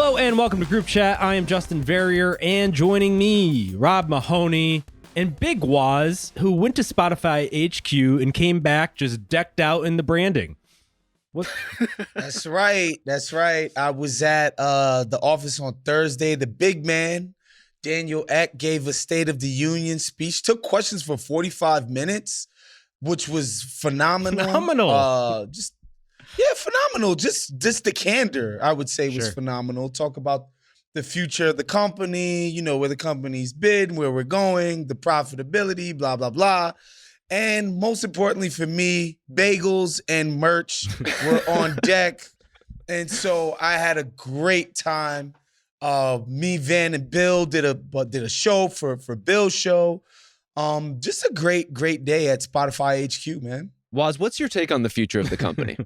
Hello and welcome to Group Chat. I am Justin Verrier, and joining me, Rob Mahoney and Big Woz, who went to Spotify HQ and came back just decked out in the branding. What? That's right. I was at the office on Thursday. The big man, Daniel Eck, gave a State of the Union speech, took questions for 45 minutes, which was phenomenal. Phenomenal. Phenomenal. Just the candor, I would say, was phenomenal. Talk about the future of the company, you know, where the company's been, where we're going, the profitability, blah, blah, blah. And most importantly for me, bagels and merch were on deck. And so I had a great time. Me, Van, and Bill did a show for Bill's show. Just a great day at Spotify HQ, man. Woz, what's your take on the future of the company?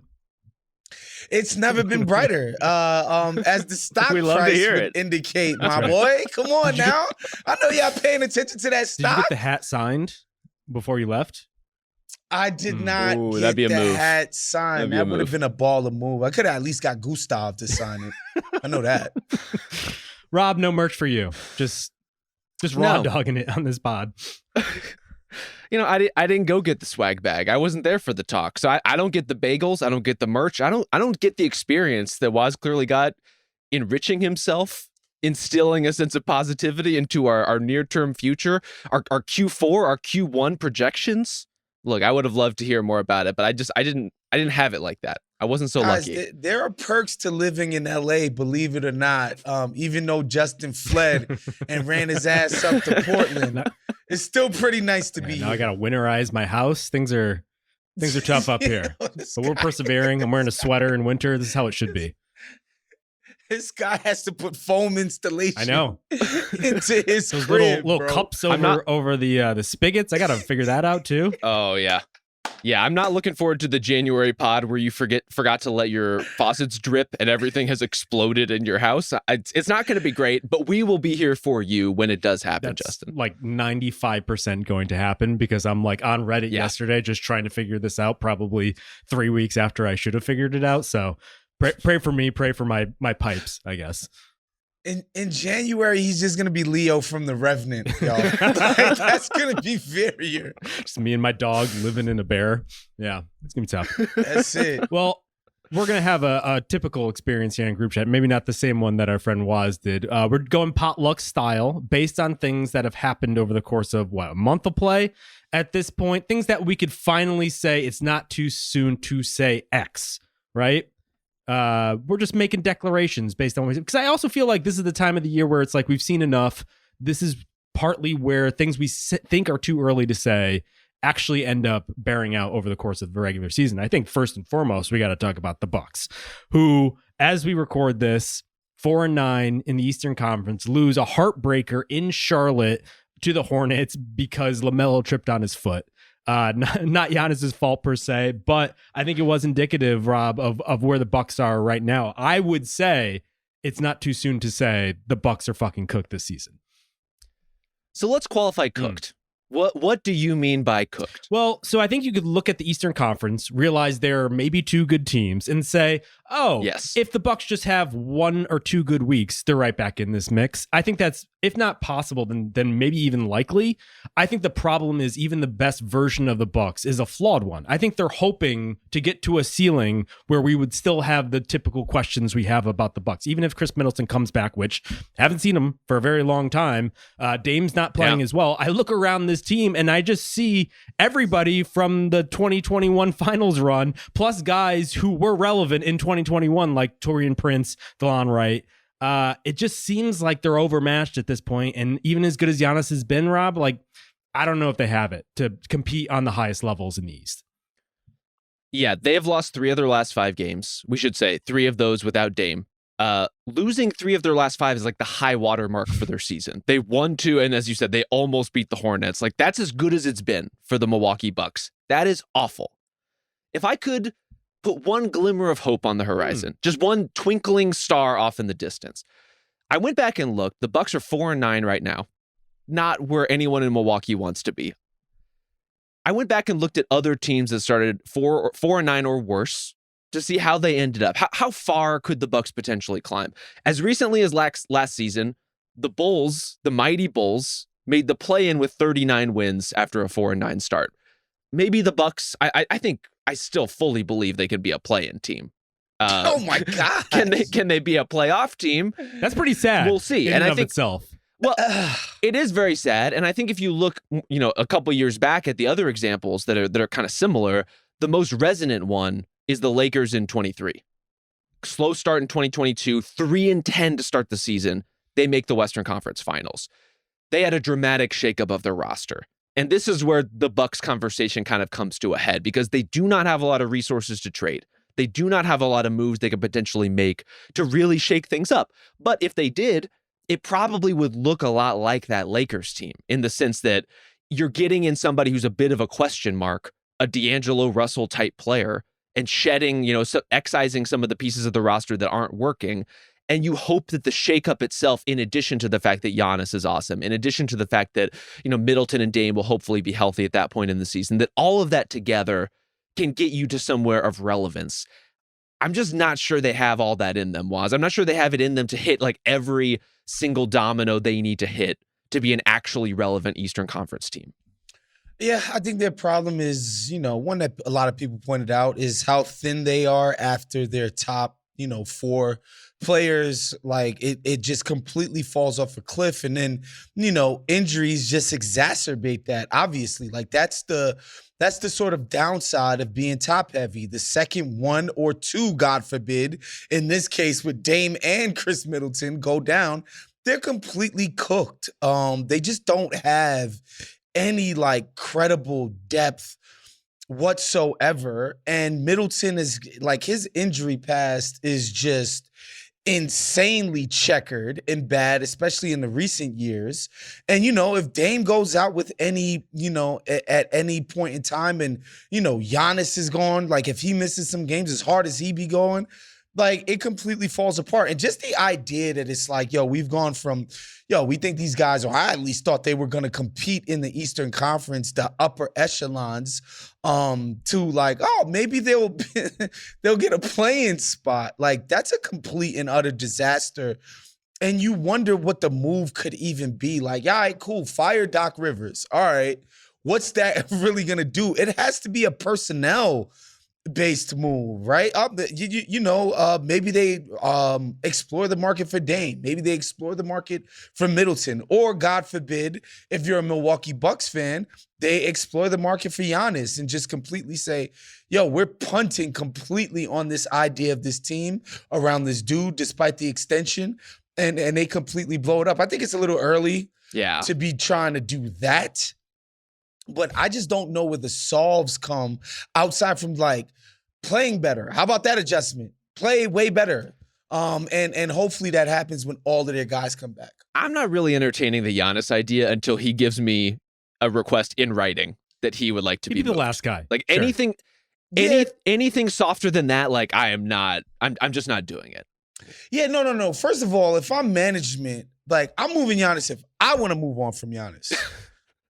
It's never been brighter. As the stock price would indicate, my boy. Come on now. I know y'all paying attention to that stock. Did you get the hat signed before you left? I did not get the hat signed. That would have been a baller move. I could have at least got Gustav to sign it. I know that. Rob, no merch for you. Just raw dogging it on this pod. You know, I didn't go get the swag bag. I wasn't there for the talk. So I don't get the bagels. I don't get the merch. I don't get the experience that Woz clearly got enriching himself, instilling a sense of positivity into our near-term future, our Q4, our Q1 projections. Look, I would have loved to hear more about it, but I didn't have it like that. I wasn't so lucky. There are perks to living in LA, believe it or not. Even though Justin fled and ran his ass up to Portland, it's still pretty nice to be here. Now I gotta winterize my house. Things are tough up here, but we're persevering. I'm wearing a sweater in winter. This is how it should be. This guy has to put foam installation. I know. Into his those crib, little cups over the spigots. I gotta figure that out too. Oh yeah. Yeah, I'm not looking forward to the January pod where you forgot to let your faucets drip and everything has exploded in your house. It's not going to be great, but we will be here for you when it does happen, That's Justin. Like 95% going to happen because I'm like on Reddit yesterday just trying to figure this out probably 3 weeks after I should have figured it out. So pray for me, pray for my pipes, I guess. In January, he's just gonna be Leo from The Revenant, y'all. Like, that's gonna be Verrier. Just me and my dog living in a bear. Yeah, it's gonna be tough. That's it. Well, we're gonna have a typical experience here in Group Chat. Maybe not the same one that our friend Woz did. We're going potluck style, based on things that have happened over the course of a month of play. At this point, things that we could finally say it's not too soon to say X, right? We're just making declarations based on because I also feel like this is the time of the year where it's like we've seen enough. This is partly where things we think are too early to say actually end up bearing out over the course of the regular season. I think first and foremost, we got to talk about the Bucks, who, as we record this, 4-9 in the Eastern Conference, lose a heartbreaker in Charlotte to the Hornets because LaMelo tripped on his foot. Not Giannis's fault per se, but I think it was indicative, Rob, of where the Bucks are right now. I would say it's not too soon to say the Bucks are fucking cooked this season. So let's qualify cooked. What do you mean by cooked? Well, so I think you could look at the Eastern Conference, realize there are maybe two good teams, and say, oh, yes, if the Bucks just have 1 or 2 good weeks, they're right back in this mix. I think that's, if not possible, then maybe even likely. I think the problem is even the best version of the Bucks is a flawed one. I think they're hoping to get to a ceiling where we would still have the typical questions we have about the Bucks, even if Chris Middleton comes back, which haven't seen him for a very long time. Dame's not playing as well. I look around this team and I just see everybody from the 2021 finals run, plus guys who were relevant in 2021, like Taurean Prince, DeLon Wright. It just seems like they're overmatched at this point. And even as good as Giannis has been, Rob, like, I don't know if they have it to compete on the highest levels in the East. Yeah, they have lost 3 of their last 5 games. We should say 3 of those without Dame. Losing 3 of their last 5 is like the high water mark for their season. They won 2, and as you said, they almost beat the Hornets. Like, that's as good as it's been for the Milwaukee Bucks. That is awful. If I could put one glimmer of hope on the horizon, just one twinkling star off in the distance, I went back and looked. The Bucks are 4-9 right now, not where anyone in Milwaukee wants to be. I went back and looked at other teams that started 4-9 or worse to see how they ended up. How far could the Bucks potentially climb? As recently as last season, the Bulls, the mighty Bulls, made the play-in with 39 wins after a 4-9 start. Maybe the Bucks, I think I still fully believe they could be a play-in team. Oh my God. Can they be a playoff team? That's pretty sad. We'll see. In and and I of think itself. Well, it is very sad. And I think if you look, a couple years back at the other examples that are kind of similar, the most resonant one is the Lakers in 23. Slow start in 2022, 3-10 to start the season. They make the Western Conference Finals. They had a dramatic shakeup of their roster. And this is where the Bucks conversation kind of comes to a head because they do not have a lot of resources to trade. They do not have a lot of moves they could potentially make to really shake things up. But if they did, it probably would look a lot like that Lakers team in the sense that you're getting in somebody who's a bit of a question mark, a D'Angelo Russell type player, and shedding, excising some of the pieces of the roster that aren't working. And you hope that the shakeup itself, in addition to the fact that Giannis is awesome, in addition to the fact that, Middleton and Dame will hopefully be healthy at that point in the season, that all of that together can get you to somewhere of relevance. I'm just not sure they have all that in them, Waz. I'm not sure they have it in them to hit like every single domino they need to hit to be an actually relevant Eastern Conference team. Yeah, I think their problem is, one that a lot of people pointed out is how thin they are after their top, 4 players. Like it just completely falls off a cliff. And then, injuries just exacerbate that. Obviously, like that's the sort of downside of being top heavy. The second 1 or 2, God forbid, in this case with Dame and Chris Middleton go down, they're completely cooked. They just don't have any like credible depth whatsoever. And Middleton is like, his injury past is just insanely checkered and bad, especially in the recent years. And, if Dame goes out with any, at any point in time and, Giannis is gone, like if he misses some games, as hard as he be going, like it completely falls apart. And just the idea that it's like, we've gone from, we think these guys, or I at least thought they were going to compete in the Eastern Conference, the upper echelons, to like, oh, maybe they'll get a playing spot. Like that's a complete and utter disaster. And you wonder what the move could even be. Like, all right, cool, fire Doc Rivers. All right, what's that really going to do? It has to be a personnel based move, right? Maybe they explore the market for Dame. Maybe they explore the market for Middleton. Or, God forbid, if you're a Milwaukee Bucks fan, they explore the market for Giannis and just completely say, we're punting completely on this idea of this team around this dude, despite the extension, and they completely blow it up. I think it's a little early to be trying to do that. But I just don't know where the solves come outside from like playing better. How about that adjustment? Play way better. And hopefully that happens when all of their guys come back. I'm not really entertaining the Giannis idea until he gives me a request in writing that he would like to be the last guy. Like sure. anything softer than that, like I'm just not doing it. Yeah, no. First of all, if I'm management, like I'm moving Giannis if I want to move on from Giannis.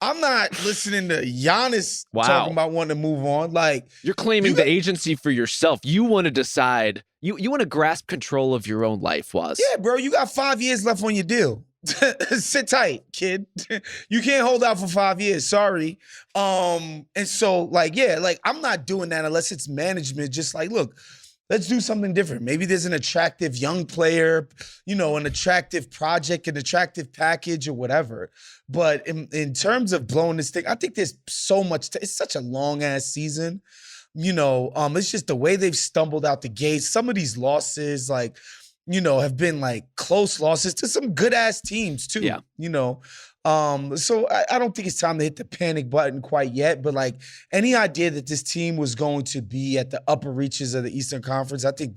I'm not listening to Giannis talking about wanting to move on. Like you're claiming the agency for yourself. You want to decide. You want to grasp control of your own life, Waz. Yeah, bro. You got 5 years left on your deal. Sit tight, kid. You can't hold out for 5 years. Sorry. And so, like, I'm not doing that unless it's management. Just like, look, let's do something different. Maybe there's an attractive young player, an attractive project, an attractive package or whatever. But in terms of blowing this thing, I think there's so much. It's such a long-ass season. It's just the way they've stumbled out the gates. Some of these losses, like, have been like close losses to some good-ass teams too. Yeah. So I don't think it's time to hit the panic button quite yet, but like any idea that this team was going to be at the upper reaches of the Eastern Conference, I think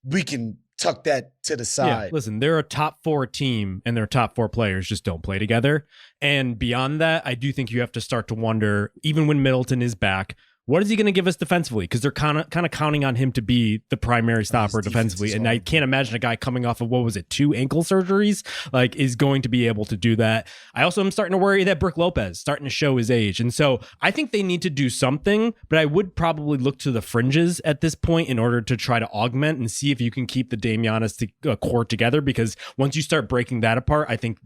we can tuck that to the side. Yeah, listen, they're a top 4 team and their top 4 players just don't play together. And beyond that, I do think you have to start to wonder, even when Middleton is back, what is he going to give us defensively? Because they're kind of counting on him to be the primary stopper defensively. And I can't imagine a guy coming off of, 2 ankle surgeries, like, is going to be able to do that. I also am starting to worry that Brook Lopez starting to show his age. And so I think they need to do something, but I would probably look to the fringes at this point in order to try to augment and see if you can keep the Dame Giannis core together. Because once you start breaking that apart, I think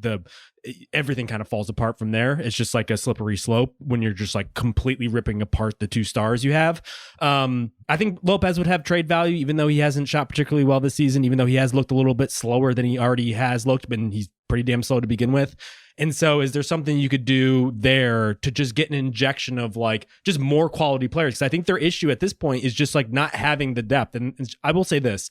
everything kind of falls apart from there. It's just like a slippery slope when you're just like completely ripping apart the 2 stars you have. I think Lopez would have trade value, even though he hasn't shot particularly well this season, even though he has looked a little bit slower than he already has looked, but he's pretty damn slow to begin with. And so is there something you could do there to just get an injection of like just more quality players? Because I think their issue at this point is just like not having the depth. And I will say this,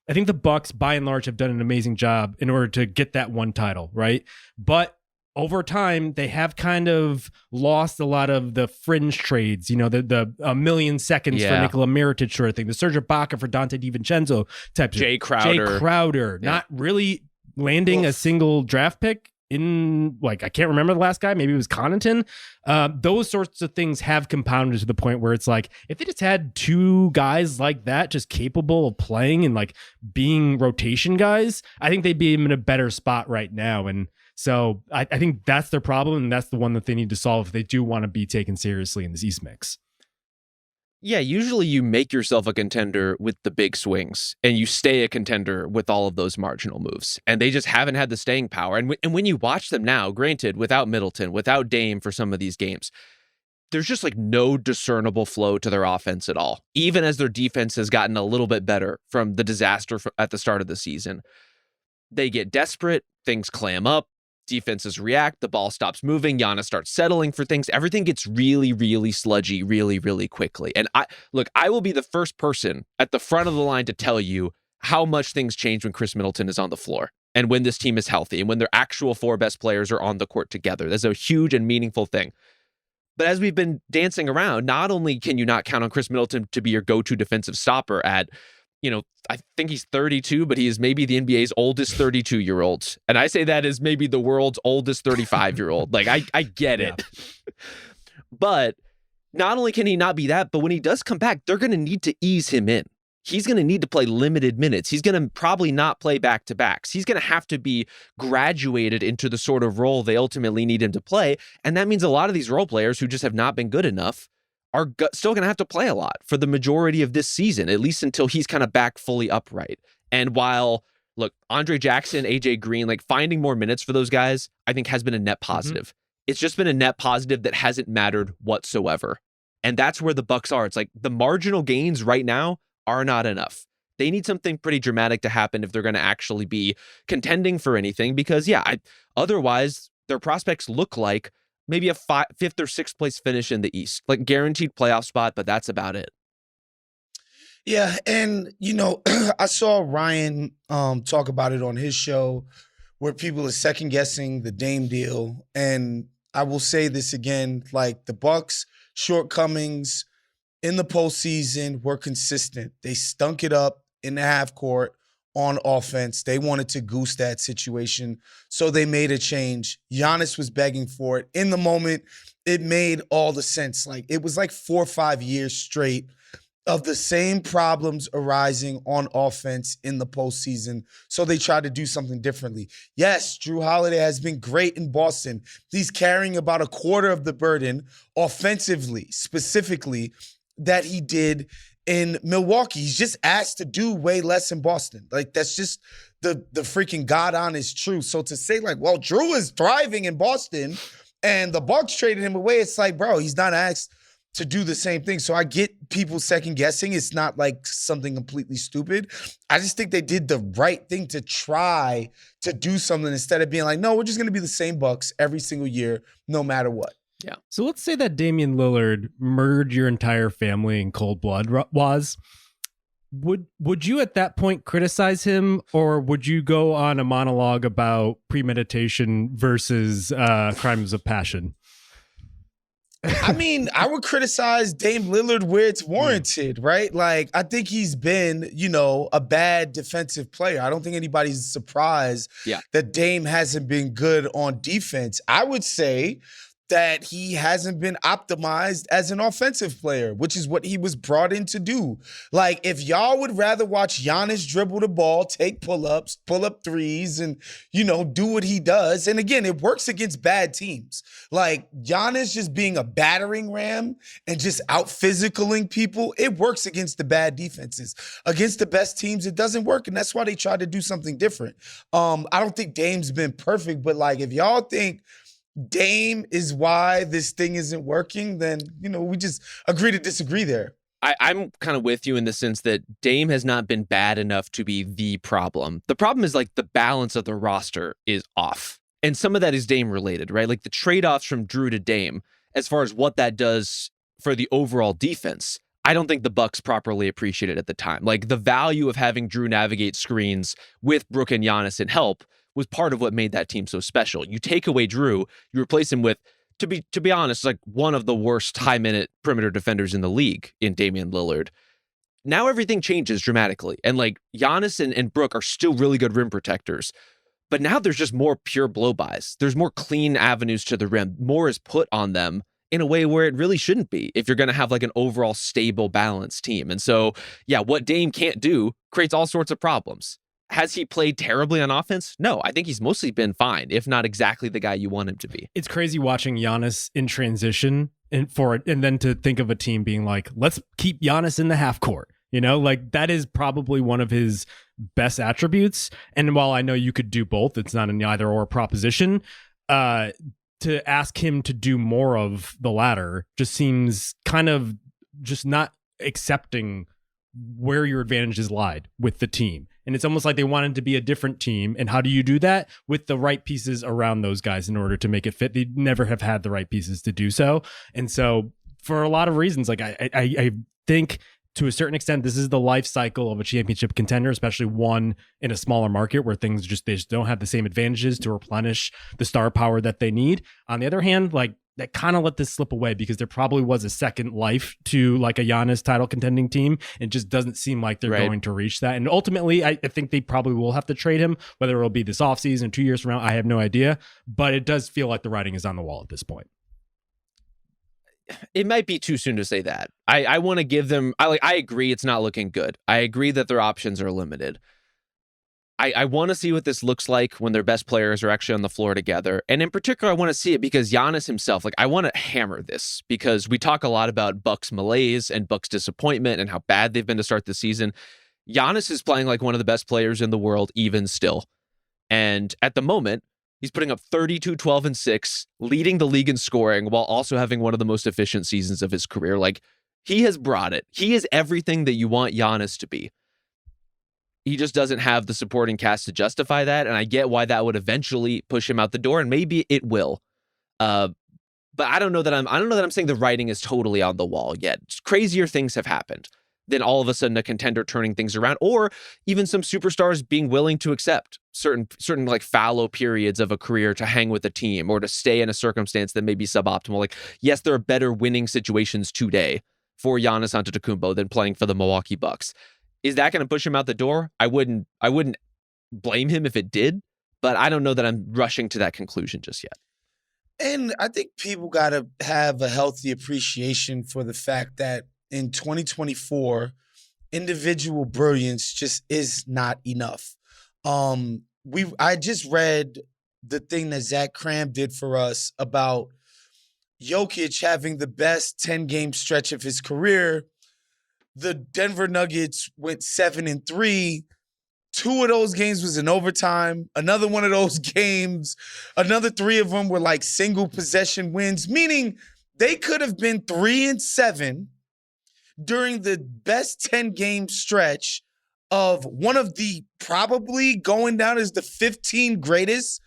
I think the Bucks, by and large, have done an amazing job in order to get that one title, right? But over time, they have kind of lost a lot of the fringe trades, the a million seconds for Nikola Mirotic sort of thing, the Serge Ibaka for Dante DiVincenzo type. Jay Crowder, not really landing a single draft pick in, like, I can't remember the last guy, maybe it was Connaughton. Those sorts of things have compounded to the point where it's like, if they just had 2 guys like that just capable of playing and like being rotation guys, I think they'd be in a better spot right now. And so I think that's their problem, and that's the one that they need to solve if they do want to be taken seriously in this East mix. Yeah, usually you make yourself a contender with the big swings, and you stay a contender with all of those marginal moves. And they just haven't had the staying power. And when you watch them now, granted, without Middleton, without Dame for some of these games, there's just like no discernible flow to their offense at all, even as their defense has gotten a little bit better from the disaster at the start of the season. They get desperate, things clam up, defenses react, the ball stops moving, Giannis starts settling for things. Everything gets really, really sludgy really, really quickly. And I will be the first person at the front of the line to tell you how much things change when Chris Middleton is on the floor and when this team is healthy and when their actual 4 best players are on the court together. That's a huge and meaningful thing. But as we've been dancing around, not only can you not count on Chris Middleton to be your go-to defensive stopper at, I think he's 32, but he is maybe the NBA's oldest 32-year-old. And I say that as maybe the world's oldest 35-year-old. Like, I get it. But not only can he not be that, but when he does come back, they're going to need to ease him in. He's going to need to play limited minutes. He's going to probably not play back-to-backs. He's going to have to be graduated into the sort of role they ultimately need him to play. And that means a lot of these role players who just have not been good enough are still going to have to play a lot for the majority of this season, at least until he's kind of back fully upright. And while, look, Andre Jackson, AJ Green, like finding more minutes for those guys, I think has been a net positive. It's just been a net positive that hasn't mattered whatsoever. And that's where the Bucks are. It's like the marginal gains right now are not enough. They need something pretty dramatic to happen if they're going to actually be contending for anything, because otherwise their prospects look like maybe a 5th or 6th place finish in the East, like guaranteed playoff spot, but that's about it. Yeah, and I saw Ryan talk about it on his show where people are second guessing the Dame deal, and I will say this again, like the Bucks' shortcomings in the postseason were consistent. They stunk it up in the half court on offense. They wanted to goose that situation, so they made a change. Giannis was begging for it. In the moment, it made all the sense. Like, it was like 4 or 5 years straight of the same problems arising on offense in the postseason, so they tried to do something differently. Yes, Jrue Holiday has been great in Boston. He's carrying about a quarter of the burden offensively, specifically, that he did in Milwaukee. He's just asked to do way less in Boston. Like, that's just the freaking God honest truth. So to say like, well, Jrue is thriving in Boston and the Bucks traded him away, it's like, bro, he's not asked to do the same thing. So I get people second guessing. It's not like something completely stupid. I just think they did the right thing to try to do something instead of being like, no, we're just going to be the same Bucks every single year, no matter what. Yeah. So let's say that Damian Lillard murdered your entire family in cold blood, Would you at that point criticize him, or would you go on a monologue about premeditation versus crimes of passion? I mean, I would criticize Dame Lillard where it's warranted, right? Like, I think he's been, a bad defensive player. I don't think anybody's surprised that Dame hasn't been good on defense. I would say that he hasn't been optimized as an offensive player, which is what he was brought in to do. Like, if y'all would rather watch Giannis dribble the ball, take pull-ups, pull up threes, and, do what he does. And again, it works against bad teams. Like, Giannis just being a battering ram and just out-physicaling people, it works against the bad defenses. Against the best teams, it doesn't work, and that's why they try to do something different. I don't think Dame's been perfect, but, like, if y'all think Dame is why this thing isn't working, then, we just agree to disagree there. I'm kind of with you in the sense that Dame has not been bad enough to be the problem. The problem is like the balance of the roster is off. And some of that is Dame related, right? Like the trade-offs from Drew to Dame, as far as what that does for the overall defense, I don't think the Bucks properly appreciated at the time. Like the value of having Drew navigate screens with Brook and Giannis and help was part of what made that team so special. You take away Drew, you replace him with, to be honest, like one of the worst high-minute perimeter defenders in the league in Damian Lillard. Now everything changes dramatically. And like Giannis and Brook are still really good rim protectors. But now there's just more pure blow-bys. There's more clean avenues to the rim. More is put on them in a way where it really shouldn't be if you're going to have like an overall stable, balanced team. And so, yeah, what Dame can't do creates all sorts of problems. Has he played terribly on offense? No, I think he's mostly been fine, if not exactly the guy you want him to be. It's crazy watching Giannis in transition and then to think of a team being like, let's keep Giannis in the half court. Like that is probably one of his best attributes. And while I know you could do both, it's not an either or proposition. To ask him to do more of the latter just seems kind of just not accepting where your advantages lied with the team. And it's almost like they wanted to be a different team. And how do you do that? With the right pieces around those guys in order to make it fit. They never have had the right pieces to do so. And so for a lot of reasons, like I think to a certain extent, this is the life cycle of a championship contender, especially one in a smaller market where they just don't have the same advantages to replenish the star power that they need. On the other hand, like that kind of let this slip away because there probably was a second life to like a Giannis title contending team. It just doesn't seem like they're going to reach that. And ultimately, I think they probably will have to trade him, whether it'll be this offseason, 2 years from now, I have no idea. But it does feel like the writing is on the wall at this point. It might be too soon to say that. I want to give them, I agree it's not looking good. I agree that their options are limited. I want to see what this looks like when their best players are actually on the floor together. And in particular, I want to see it because Giannis himself, like I want to hammer this because we talk a lot about Bucks malaise and Bucks disappointment and how bad they've been to start the season. Giannis is playing like one of the best players in the world, even still. And at the moment, he's putting up 32, 12, and 6, leading the league in scoring while also having one of the most efficient seasons of his career. Like he has brought it. He is everything that you want Giannis to be. He just doesn't have the supporting cast to justify that, and I get why that would eventually push him out the door, and maybe it will. But I don't know that I'm saying the writing is totally on the wall yet. Crazier things have happened than all of a sudden a contender turning things around, or even some superstars being willing to accept certain like fallow periods of a career to hang with a team or to stay in a circumstance that may be suboptimal. Like, yes, there are better winning situations today for Giannis Antetokounmpo than playing for the Milwaukee Bucks. Is that going to push him out the door? I wouldn't blame him if it did, but I don't know that I'm rushing to that conclusion just yet. And I think people got to have a healthy appreciation for the fact that in 2024, individual brilliance just is not enough. I just read the thing that Zach Cram did for us about Jokic having the best 10-game stretch of his career. The Denver Nuggets went 7-3. 2 of those games was in overtime. Another one of those games, another 3 of them were like single possession wins, meaning they could have been 3-7 during the best 10-game stretch of one of the probably going down as the 15 greatest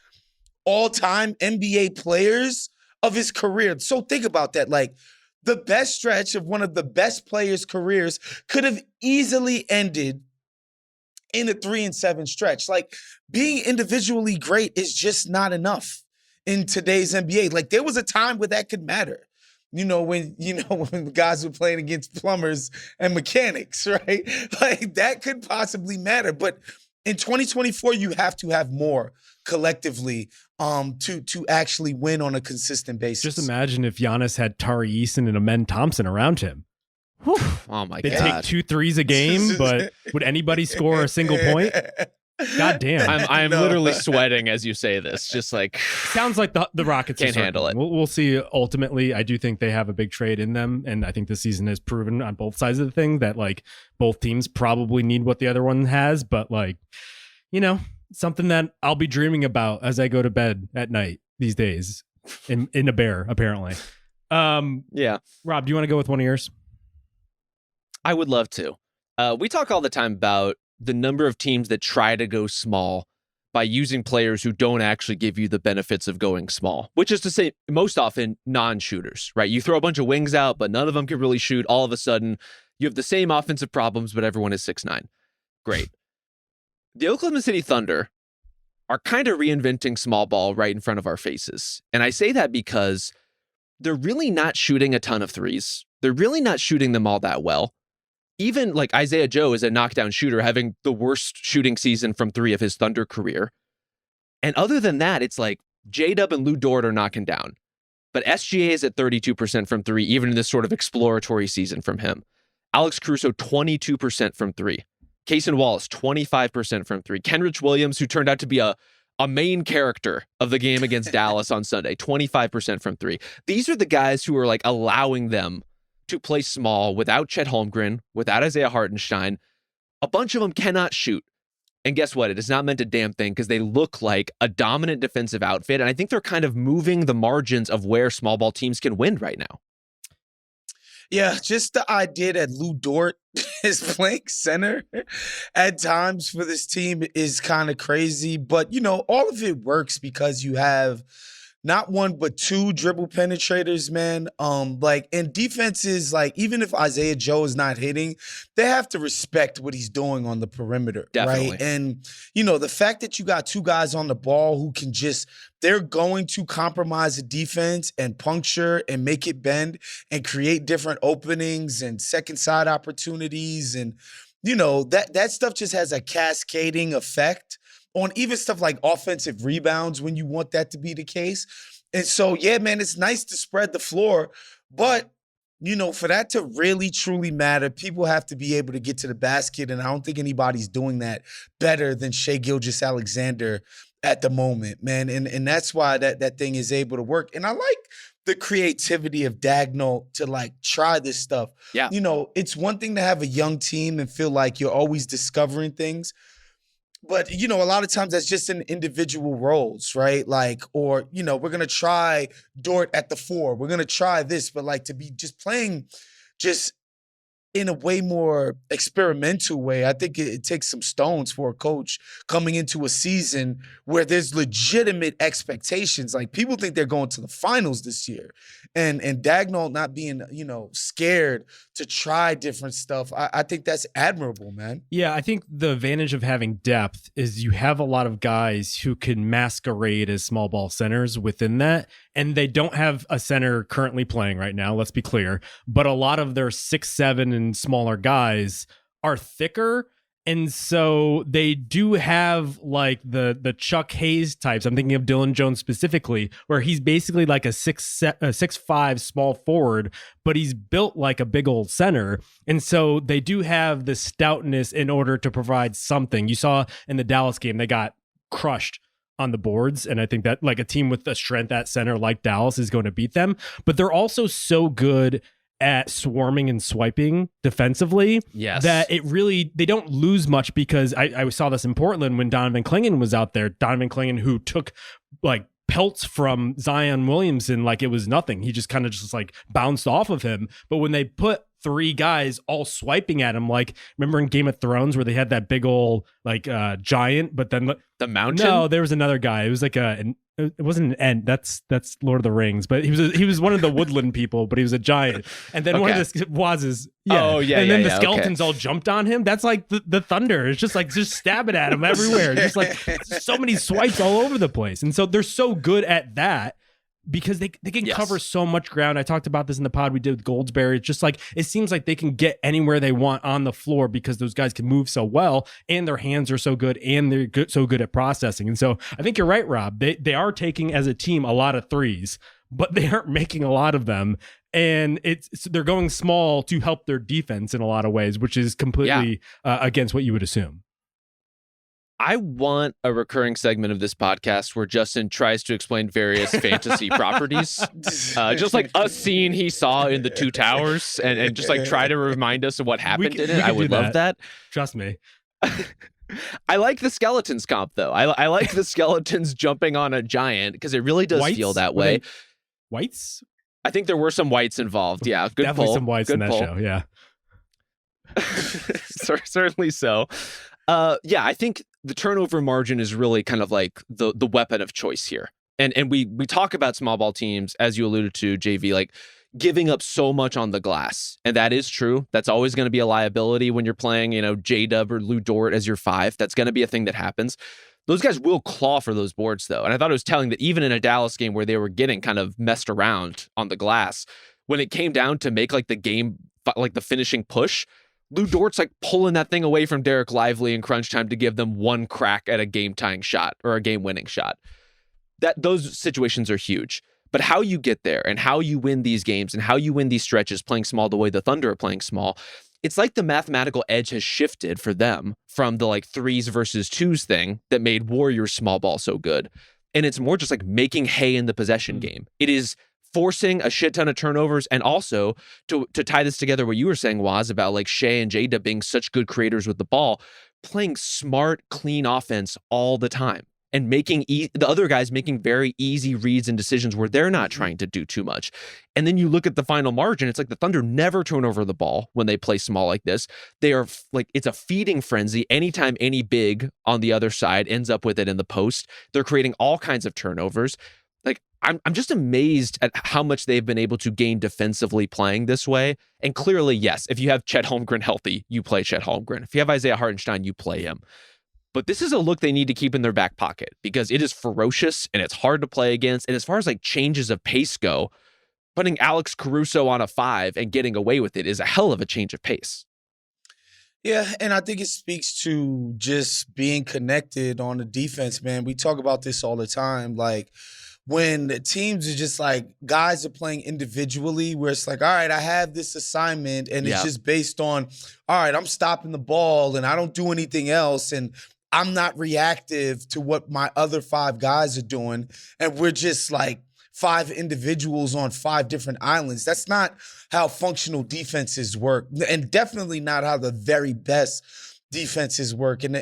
all-time NBA players of his career. So think about that. Like, the best stretch of one of the best players' careers could have easily ended in a 3-7 stretch. Like, being individually great is just not enough in today's NBA. Like, there was a time where that could matter. When the guys were playing against plumbers and mechanics, right? Like, that could possibly matter. But in 2024, you have to have more collectively. to actually win on a consistent basis. Just imagine if Giannis had Tari Eason and Amen Thompson around him. Whew. Oh my They God. take 2 threes a game, but would anybody score a single point? God damn. I'm No. literally sweating as you say this. Just like Sounds like the Rockets Can't are handle it. We'll see. Ultimately, I do think they have a big trade in them, and I think this season has proven on both sides of the thing that like both teams probably need what the other one has. But like, something that I'll be dreaming about as I go to bed at night these days in a bear apparently. yeah. Rob, do you want to go with one of yours? I would love to. We talk all the time about the number of teams that try to go small by using players who don't actually give you the benefits of going small, which is to say most often non-shooters, right? You throw a bunch of wings out, but none of them can really shoot. All of a sudden, you have the same offensive problems, but everyone is 6'9". Great. The Oklahoma City Thunder are kind of reinventing small ball right in front of our faces. And I say that because they're really not shooting a ton of threes. They're really not shooting them all that well. Even like Isaiah Joe is a knockdown shooter, having the worst shooting season from 3 of his Thunder career. And other than that, it's like J-Dub and Lou Dort are knocking down. But SGA is at 32% from 3, even in this sort of exploratory season from him. Alex Caruso, 22% from 3. Cason Wallace, 25% from 3. Kenrich Williams, who turned out to be a main character of the game against Dallas on Sunday, 25% from 3. These are the guys who are like allowing them to play small without Chet Holmgren, without Isaiah Hartenstein. A bunch of them cannot shoot. And guess what? It is not meant a damn thing because they look like a dominant defensive outfit. And I think they're kind of moving the margins of where small ball teams can win right now. Yeah, just the idea that Lou Dort is playing center at times for this team is kind of crazy. But, all of it works because you have not one but 2 dribble penetrators, man. And defenses, like, even if Isaiah Joe is not hitting, they have to respect what he's doing on the perimeter, Definitely. right? And, the fact that you got 2 guys on the ball who can they're going to compromise the defense and puncture and make it bend and create different openings and second side opportunities. And, that stuff just has a cascading effect on even stuff like offensive rebounds when you want that to be the case. And so, yeah, man, it's nice to spread the floor. But, for that to really, truly matter, people have to be able to get to the basket. And I don't think anybody's doing that better than Shai Gilgeous-Alexander at the moment, man. And that's why that thing is able to work. And I like the creativity of Dagnall to like try this stuff. Yeah. It's one thing to have a young team and feel like you're always discovering things. But, a lot of times that's just in individual roles, right? Like, or, we're going to try Dort at the 4. We're going to try this, but like to be just playing just in a way more experimental way. I think it takes some stones for a coach coming into a season where there's legitimate expectations. Like people think they're going to the finals this year. And Dagnall not being, scared to try different stuff. I think that's admirable, man. Yeah, I think the advantage of having depth is you have a lot of guys who can masquerade as small ball centers within that. And they don't have a center currently playing right now, let's be clear. But a lot of their 6'7" and smaller guys are thicker. And so they do have like the Chuck Hayes types. I'm thinking of Dylan Jones specifically, where he's basically like a 6'5" small forward, but he's built like a big old center. And so they do have the stoutness in order to provide something. You saw in the Dallas game, they got crushed on the boards. And I think that like a team with a strength at center like Dallas is going to beat them. But they're also so good at swarming and swiping defensively, yes, that they don't lose much because I saw this in Portland when Donovan Clingan was out there. Donovan Clingan, who took like pelts from Zion Williamson like it was nothing. He just kind of just like bounced off of him. But when they put 3 guys all swiping at him, like remember in Game of Thrones where they had that big old like giant, but then the mountain? No, there was another guy. It was like it wasn't an Ent. That's Lord of the Rings, but he was one of the woodland people, but he was a giant. And then one of the Waz's, and then the skeletons all jumped on him. That's like the Thunder. It's just like just stabbing at him everywhere. Just like so many swipes all over the place. And so they're so good at that. because they can cover so much ground. I talked about this in the pod we did with Goldsberry. It's just like, it seems like they can get anywhere they want on the floor because those guys can move so well and their hands are so good and they're so good at processing. And so I think you're right, Rob. They are taking as a team a lot of threes, but they aren't making a lot of them. And they're going small to help their defense in a lot of ways, which is completely against what you would assume. I want a recurring segment of this podcast where Justin tries to explain various fantasy properties, just like a scene he saw in the Two Towers, and just like try to remind us of what happened in it. I would love that. Trust me. I like the skeletons comp though. I like the skeletons jumping on a giant because it really does feel that way. Whites? I think there were some whites involved. Yeah, good Definitely pull. some whites in that show. Yeah, certainly so. I think the turnover margin is really kind of like the weapon of choice here. And we talk about small ball teams, as you alluded to, JV, like giving up so much on the glass. And that is true. That's always going to be a liability when you're playing, J-Dub or Lou Dort as your 5. That's going to be a thing that happens. Those guys will claw for those boards, though. And I thought it was telling that even in a Dallas game where they were getting kind of messed around on the glass, when it came down to make like the game, like the finishing push, Lou Dort's like pulling that thing away from Derek Lively in crunch time to give them one crack at a game-tying shot or a game-winning shot. Those situations are huge. But how you get there and how you win these games and how you win these stretches playing small the way the Thunder are playing small, it's like the mathematical edge has shifted for them from the like 3s versus 2s thing that made Warriors small ball so good. And it's more just like making hay in the possession game. It is forcing a shit ton of turnovers, and also to tie this together, what you were saying, Waz, about like Shea and Jada being such good creators with the ball, playing smart, clean offense all the time, and making the other guys making very easy reads and decisions where they're not trying to do too much. And then you look at the final margin, it's like the Thunder never turn over the ball when they play small like this. They are like, it's a feeding frenzy. Anytime any big on the other side ends up with it in the post, they're creating all kinds of turnovers. Like, I'm just amazed at how much they've been able to gain defensively playing this way. And clearly, yes, if you have Chet Holmgren healthy, you play Chet Holmgren. If you have Isaiah Hartenstein, you play him. But this is a look they need to keep in their back pocket because it is ferocious and it's hard to play against. And as far as like changes of pace go, putting Alex Caruso on a 5 and getting away with it is a hell of a change of pace. Yeah, and I think it speaks to just being connected on the defense, man. We talk about this all the time. Like, when the teams are just like, guys are playing individually where it's like, all right, I have this assignment and it's just based on, all right, I'm stopping the ball and I don't do anything else and I'm not reactive to what my other 5 guys are doing. And we're just like 5 individuals on 5 different islands. That's not how functional defenses work, and definitely not how the very best defenses work. And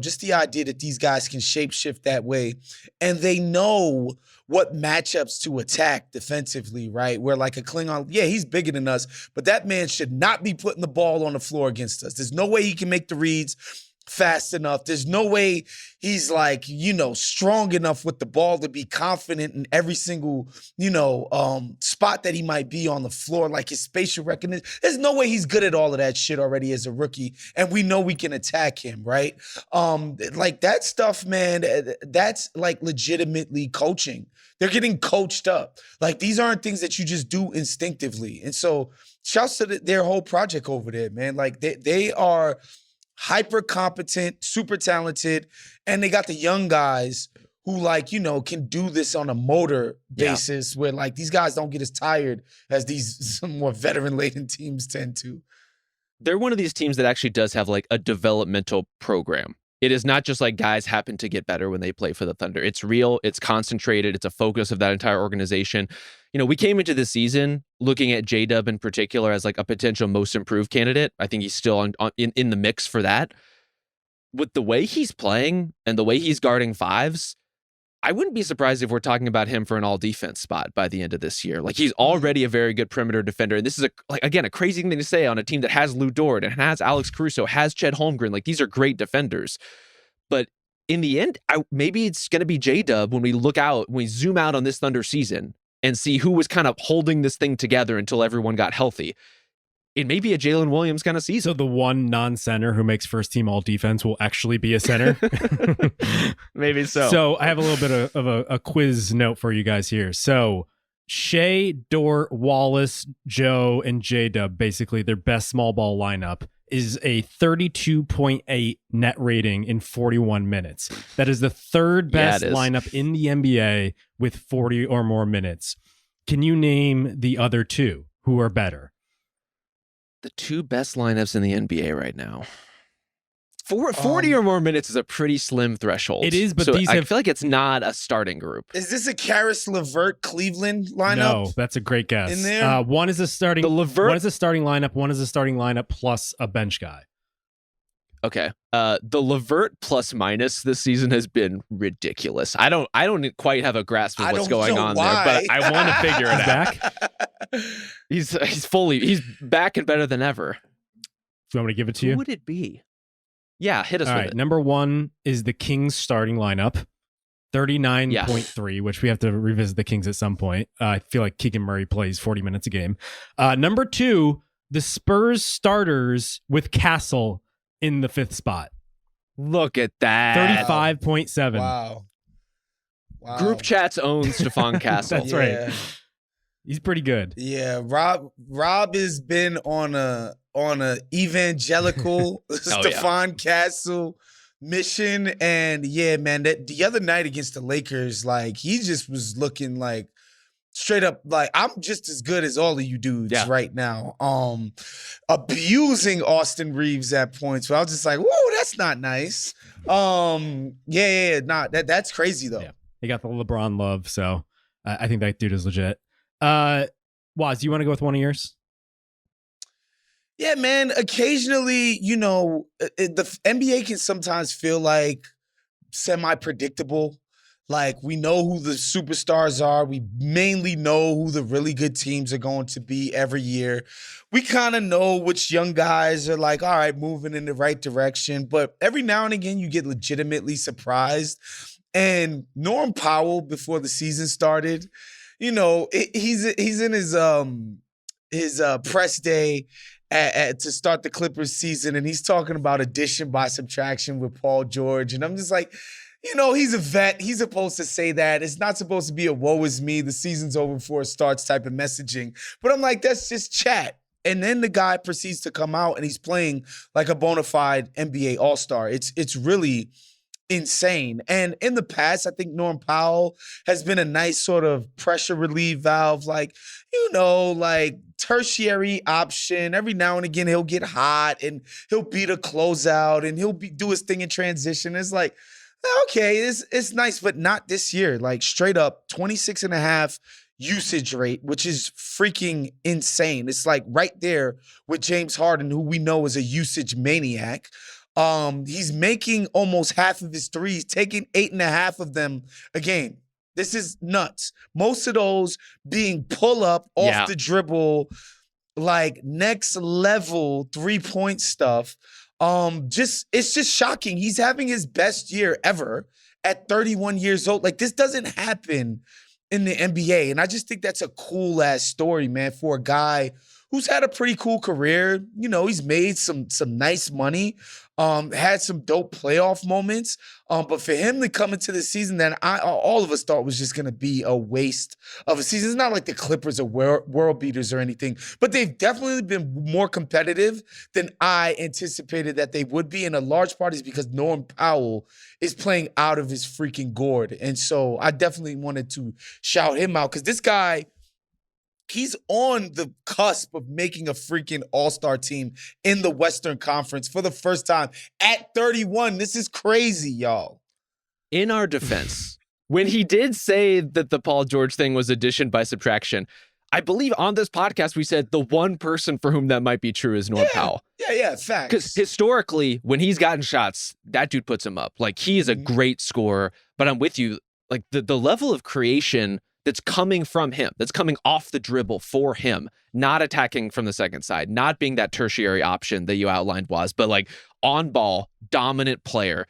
just the idea that these guys can shapeshift that way and they know what matchups to attack defensively, right? Where like a Klingon, he's bigger than us, but that man should not be putting the ball on the floor against us. There's no way he can make the reads fast enough. There's no way he's like, strong enough with the ball to be confident in every single, spot that he might be on the floor, like his spatial recognition. There's no way he's good at all of that shit already as a rookie. And we know we can attack him, right? Like that stuff, man, that's like legitimately coaching. They're getting coached up. Like these aren't things that you just do instinctively. And so shouts to their whole project over there, man. Like they are hyper competent, super talented, and they got the young guys who can do this on a motor basis where like these guys don't get as tired as these some more veteran-laden teams tend to. They're one of these teams that actually does have like a developmental program. It is not just like guys happen to get better when they play for the Thunder. It's real, it's concentrated, it's a focus of that entire organization. We came into the season looking at J-Dub in particular as like a potential most improved candidate. I think he's still in the mix for that. With the way he's playing and the way he's guarding 5s, I wouldn't be surprised if we're talking about him for an all-defense spot by the end of this year. Like he's already a very good perimeter defender. And this is a crazy thing to say on a team that has Lou Dort and has Alex Caruso, has Chet Holmgren. Like these are great defenders. But in the end, maybe it's going to be J-Dub when we zoom out on this Thunder season and see who was kind of holding this thing together until everyone got healthy. it may be a Jalen Williams kind of season. So the one non-center who makes first team all defense will actually be a center. Maybe so. So I have a little bit of a quiz note for you guys here. So Shea, Dort, Wallace, Joe, and J-Dub, basically their best small ball lineup, is a 32.8 net rating in 41 minutes. That is the third best lineup in the NBA with 40 or more minutes. Can you name the other two who are better? The two best lineups in the NBA right now. 40 or more minutes is a pretty slim threshold. It is, but so I feel like it's not a starting group. Is this a Karis LeVert Cleveland lineup? No, that's a great guess. In there? One is a starting. One is a starting lineup. One is a starting lineup plus a bench guy. Okay. The LeVert plus minus this season has been ridiculous. I don't quite have a grasp of what's going on there, but I want to figure it out. He's back and better than ever. Do you want me to give it to you? Who would it be? Yeah, hit us with it. Number one is the Kings starting lineup, 39.3, which we have to revisit the Kings at some point. I feel like Keegan Murray plays 40 minutes a game. Number two, the Spurs starters with Castle in the fifth spot. Look at that. 35.7. Wow. Group chats own Stephon Castle. That's right. He's pretty good. Yeah, Rob has been on a evangelical Stephon Castle mission, and yeah, man, that the other night against the Lakers, like he just was looking like straight up like I'm just as good as all of you dudes right now. Abusing Austin Reeves at points. Where I was just like, whoa, that's not nice. That's crazy though. Yeah. He got the LeBron love, so I think that dude is legit. Waz, you want to go with one of yours? Yeah, man. Occasionally, the NBA can sometimes feel like semi-predictable. Like we know who the superstars are. We mainly know who the really good teams are going to be every year. We kind of know which young guys are like, all right, moving in the right direction. But every now and again, you get legitimately surprised. And Norm Powell, before the season started, he's in his press day to start the Clippers season, and he's talking about addition by subtraction with Paul George, and I'm just like, he's a vet. He's supposed to say that. It's not supposed to be a woe is me, the season's over before it starts type of messaging. But I'm like, that's just chat. And then the guy proceeds to come out and he's playing like a bona fide NBA All-Star. It's really insane. And in the past, I think Norm Powell has been a nice sort of pressure relief valve, like tertiary option. Every now and again, he'll get hot and he'll beat a closeout and he'll do his thing in transition. It's like, okay, it's nice, but not this year. Like straight up 26.5 usage rate, which is freaking insane. It's like right there with James Harden, who we know is a usage maniac. He's making almost half of his threes, taking 8.5 of them a game. This is nuts. Most of those being pull up off the dribble, like next level 3-point stuff. It's just shocking. He's having his best year ever at 31 years old. Like this doesn't happen in the NBA. And I just think that's a cool ass story, man, for a guy who's had a pretty cool career. He's made some nice money, had some dope playoff moments. But for him to come into the season that all of us thought was just going to be a waste of a season. It's not like the Clippers are world beaters or anything, but they've definitely been more competitive than I anticipated that they would be. And a large part is because Norm Powell is playing out of his freaking gourd. And so I definitely wanted to shout him out because this guy, he's on the cusp of making a freaking all-star team in the Western Conference for the first time at 31. This is crazy, y'all. In our defense, when he did say that the Paul George thing was addition by subtraction, I believe on this podcast we said the one person for whom that might be true is Norm Powell. Yeah, facts. Because historically, when he's gotten shots, that dude puts him up. Like, he is a great scorer, but I'm with you. Like, the level of creation that's coming from him, that's coming off the dribble for him, not attacking from the second side, not being that tertiary option that you outlined was, but like on ball, dominant player.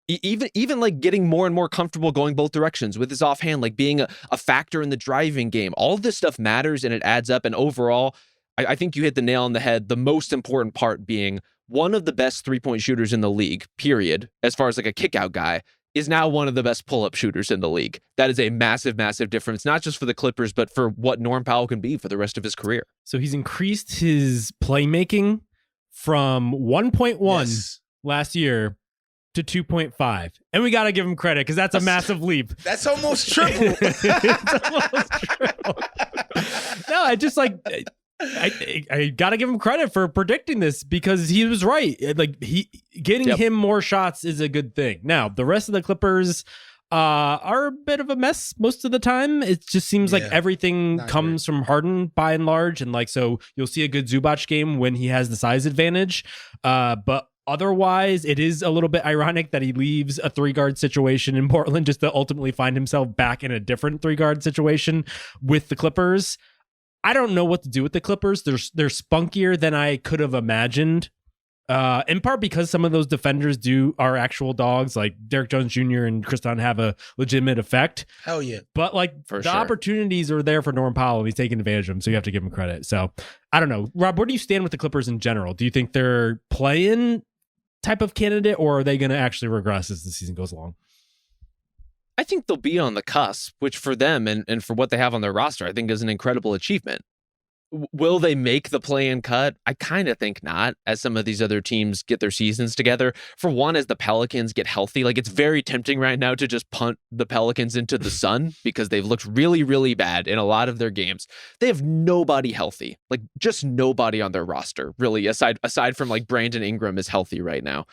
Even like getting more and more comfortable going both directions with his offhand, like being a factor in the driving game. All of this stuff matters and it adds up. And overall, I think you hit the nail on the head. The most important part being one of the best 3-point shooters in the league, period, as far as like a kick-out guy, is now one of the best pull-up shooters in the league. That is a massive, massive difference, not just for the Clippers, but for what Norm Powell can be for the rest of his career. So he's increased his playmaking from 1.1 last year to 2.5. And we got to give him credit because that's a massive leap. That's almost triple. It's almost triple. No, I just like... I gotta give him credit for predicting this because he was right. Like getting him more shots is a good thing. Now the rest of the Clippers are a bit of a mess most of the time. It just seems like everything comes from Harden by and large, and like so you'll see a good Zubac game when he has the size advantage. But otherwise, it is a little bit ironic that he leaves a 3-guard situation in Portland just to ultimately find himself back in a different 3-guard situation with the Clippers. I don't know what to do with the Clippers. They're spunkier than I could have imagined. In part because some of those defenders are actual dogs, like Derek Jones Jr. and Chris Dunn have a legitimate effect. Hell yeah. But like opportunities are there for Norm Powell and he's taking advantage of them, so you have to give him credit. So I don't know. Rob, where do you stand with the Clippers in general? Do you think they're play-in type of candidate or are they going to actually regress as the season goes along? I think they'll be on the cusp, which for them and for what they have on their roster, I think is an incredible achievement. Will they make the play-in cut? I kind of think not, as some of these other teams get their seasons together. For one, as the Pelicans get healthy, like it's very tempting right now to just punt the Pelicans into the sun because they've looked really, really bad in a lot of their games. They have nobody healthy, like just nobody on their roster, really, aside from like Brandon Ingram is healthy right now.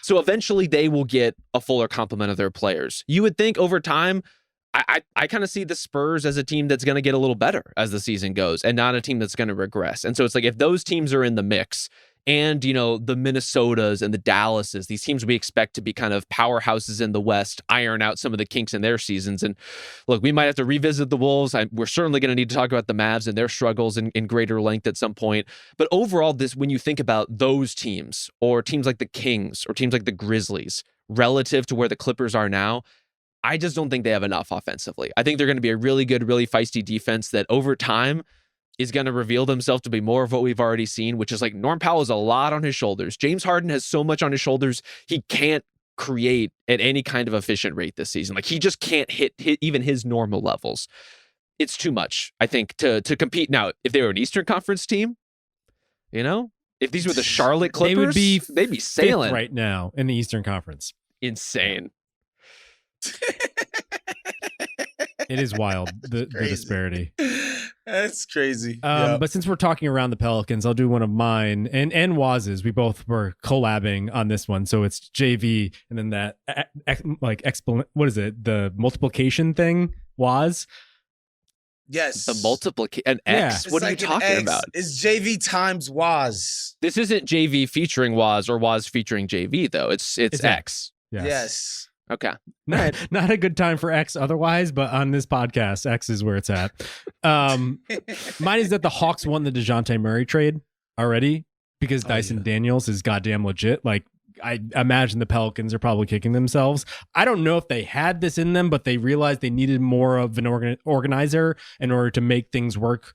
So eventually they will get a fuller complement of their players. You would think over time, I kind of see the Spurs as a team that's going to get a little better as the season goes and not a team that's going to regress. And so it's like if those teams are in the mix and, you know, the Minnesotas and the Dallases, these teams we expect to be kind of powerhouses in the West, iron out some of the kinks in their seasons. And look, we might have to revisit the Wolves. We're certainly going to need to talk about the Mavs and their struggles in greater length at some point. But overall, when you think about those teams or teams like the Kings or teams like the Grizzlies relative to where the Clippers are now, I just don't think they have enough offensively. I think they're going to be a really good, really feisty defense that over time is going to reveal themselves to be more of what we've already seen, which is like Norm Powell has a lot on his shoulders. James Harden has so much on his shoulders, he can't create at any kind of efficient rate this season. Like he just can't hit even his normal levels. It's too much, I think, to compete. Now, if they were an Eastern Conference team, you know, if these were the Charlotte Clippers, they'd be sailing right now in the Eastern Conference. Insane. It is wild, the disparity. That's crazy. But since we're talking around the Pelicans, I'll do one of mine and Waz's. We both were collabing on this one. So it's JV and then that what is it? The multiplication thing, Waz? Yes. The multiplication, an X. It's what are like you talking about? It's JV times Waz. This isn't JV featuring Waz or Waz featuring JV, though. It's X. Yes. Okay. Not a good time for X otherwise, but on this podcast, X is where it's at. Mine is that the Hawks won the DeJounte Murray trade already because Dyson Daniels is goddamn legit. Like, I imagine the Pelicans are probably kicking themselves. I don't know if they had this in them, but they realized they needed more of an organizer in order to make things work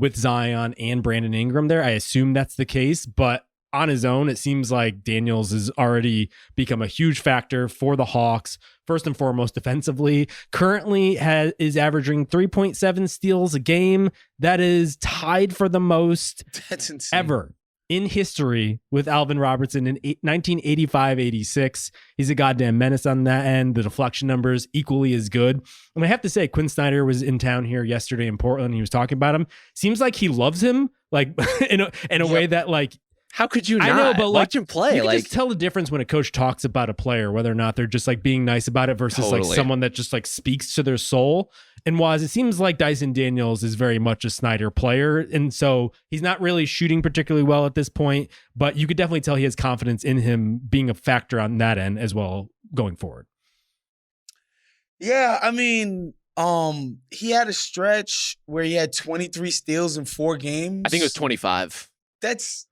with Zion and Brandon Ingram there. I assume that's the case, but on his own, it seems like Daniels has already become a huge factor for the Hawks, first and foremost defensively. Currently is averaging 3.7 steals a game. That is tied for the most ever in history with Alvin Robertson in 1985-86. He's a goddamn menace on that end. The deflection numbers equally as good. And I have to say, Quinn Snyder was in town here yesterday in Portland. He was talking about him. Seems like he loves him, like in a way that like, how could you not? I know, but like, watch him play. You can just tell the difference when a coach talks about a player, whether or not they're just like being nice about it versus like someone that just like speaks to their soul. And Waz, it seems like Dyson Daniels is very much a Snyder player. And so he's not really shooting particularly well at this point, but you could definitely tell he has confidence in him being a factor on that end as well going forward. Yeah, I mean, he had a stretch where he had 23 steals in 4 games. I think it was 25. That's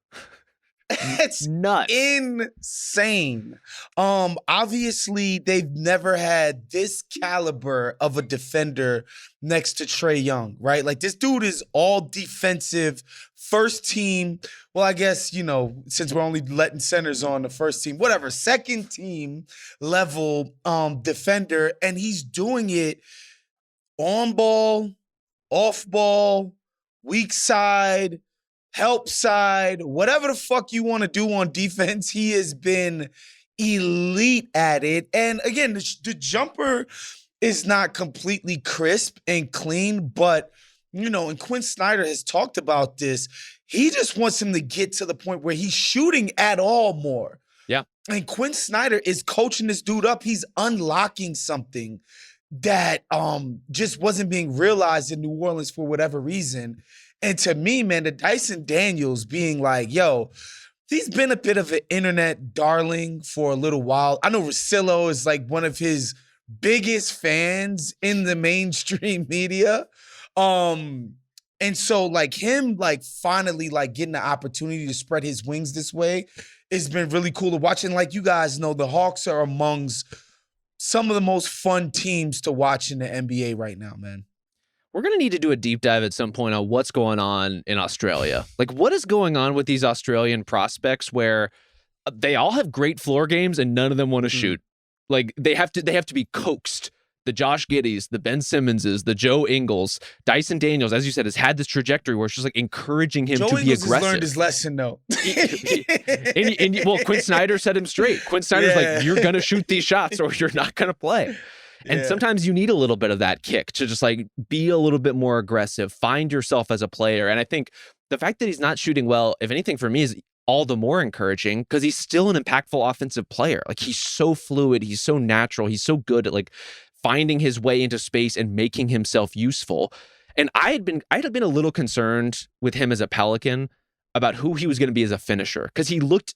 It's nuts. Insane. Obviously, they've never had this caliber of a defender next to Trae Young, right? Like, this dude is all defensive, first team. Well, I guess, since we're only letting centers on the first team, whatever, second team level defender. And he's doing it on ball, off ball, weak side, help side, whatever the fuck you want to do on defense. He has been elite at it. And again, the jumper is not completely crisp and clean, but, and Quinn Snyder has talked about this. He just wants him to get to the point where he's shooting at all more. Yeah. And Quinn Snyder is coaching this dude up. He's unlocking something that just wasn't being realized in New Orleans for whatever reason. And to me, man, the Dyson Daniels being like, yo, he's been a bit of an internet darling for a little while. I know Russillo is like one of his biggest fans in the mainstream media. And so like him like finally like getting the opportunity to spread his wings this way has been really cool to watch. And like you guys know, the Hawks are amongst some of the most fun teams to watch in the NBA right now, man. We're going to need to do a deep dive at some point on what's going on in Australia. Like, what is going on with these Australian prospects where they all have great floor games and none of them want to shoot? Like, they have to be coaxed. The Josh Giddeys, the Ben Simmonses, the Joe Ingles, Dyson Daniels, as you said, has had this trajectory where it's just like encouraging him to be aggressive. Has learned his lesson, though. Well, Quinn Snyder set him straight. Quinn Snyder's like, you're going to shoot these shots or you're not going to play. And sometimes you need a little bit of that kick to just like be a little bit more aggressive, find yourself as a player. And I think the fact that he's not shooting well, if anything for me, is all the more encouraging because he's still an impactful offensive player. Like he's so fluid, he's so natural, he's so good at like finding his way into space and making himself useful. And I had been a little concerned with him as a Pelican about who he was going to be as a finisher because he looked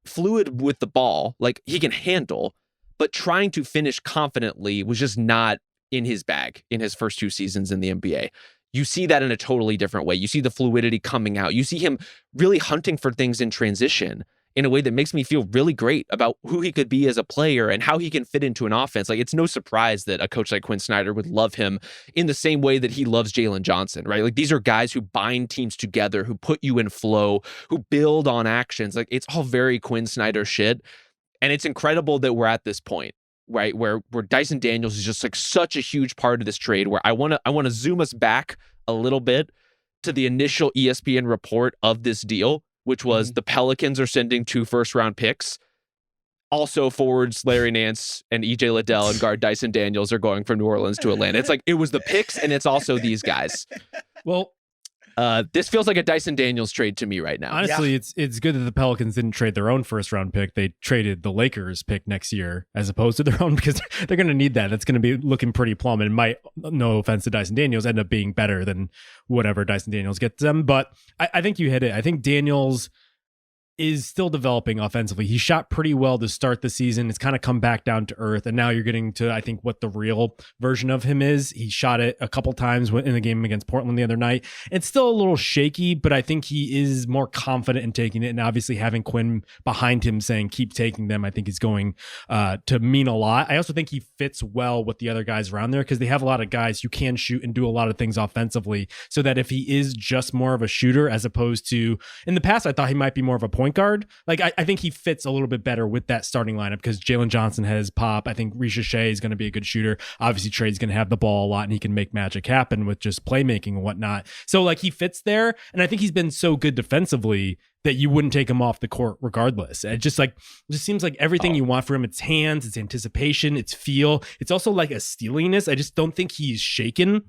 fluid with the ball, like he can handle, but trying to finish confidently was just not in his bag in his first 2 seasons in the NBA. You see that in a totally different way. You see the fluidity coming out. You see him really hunting for things in transition in a way that makes me feel really great about who he could be as a player and how he can fit into an offense. Like, it's no surprise that a coach like Quinn Snyder would love him in the same way that he loves Jalen Johnson, right? Like, these are guys who bind teams together, who put you in flow, who build on actions. Like, it's all very Quinn Snyder shit. And it's incredible that we're at this point, right, where Dyson Daniels is just like such a huge part of this trade, where I want to zoom us back a little bit to the initial ESPN report of this deal, which was the Pelicans are sending 2 first-round picks. Also, forwards Larry Nance and EJ Liddell and guard Dyson Daniels are going from New Orleans to Atlanta. It's like, it was the picks, and it's also these guys. Well, this feels like a Dyson Daniels trade to me right now. Honestly, it's good that the Pelicans didn't trade their own first-round pick. They traded the Lakers pick next year as opposed to their own because they're going to need that. It's going to be looking pretty plumb and might, no offense to Dyson Daniels, end up being better than whatever Dyson Daniels gets them. But I think you hit it. I think Daniels is still developing offensively. He shot pretty well to start the season. It's kind of come back down to earth. And now you're getting to, I think, what the real version of him is. He shot it a couple times in the game against Portland the other night. It's still a little shaky, but I think he is more confident in taking it. And obviously having Quinn behind him saying, keep taking them, I think is going to mean a lot. I also think he fits well with the other guys around there because they have a lot of guys who can shoot and do a lot of things offensively, so that if he is just more of a shooter as opposed to, in the past, I thought he might be more of a point guard. Like, I think he fits a little bit better with that starting lineup because Jalen Johnson has pop. I think Risha Shea is going to be a good shooter. Obviously, Trade's going to have the ball a lot and he can make magic happen with just playmaking and whatnot. So, like, he fits there. And I think he's been so good defensively that you wouldn't take him off the court regardless. It just seems like everything you want from him. It's hands, it's anticipation, it's feel. It's also like a steeliness. I just don't think he's shaken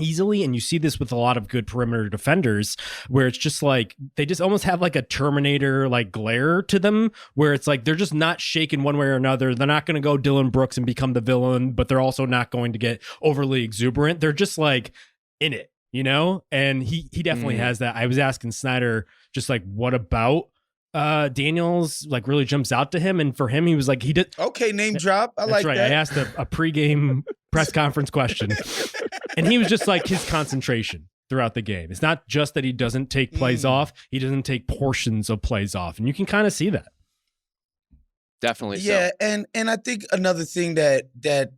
easily, and you see this with a lot of good perimeter defenders where it's just like they just almost have like a Terminator like glare to them, where it's like they're just not shaken one way or another. They're not going to go Dylan Brooks and become the villain, but they're also not going to get overly exuberant. They're just like in it, you know? And he definitely has that. I was asking Snyder just like, what about Daniels like really jumps out to him? And for him, he was like, he did okay, name drop. I like right. that. I asked a pregame press conference question, and he was just like, his concentration throughout the game. It's not just that he doesn't take plays off, he doesn't take portions of plays off. And you can kind of see that. Definitely yeah, so. and I think another thing that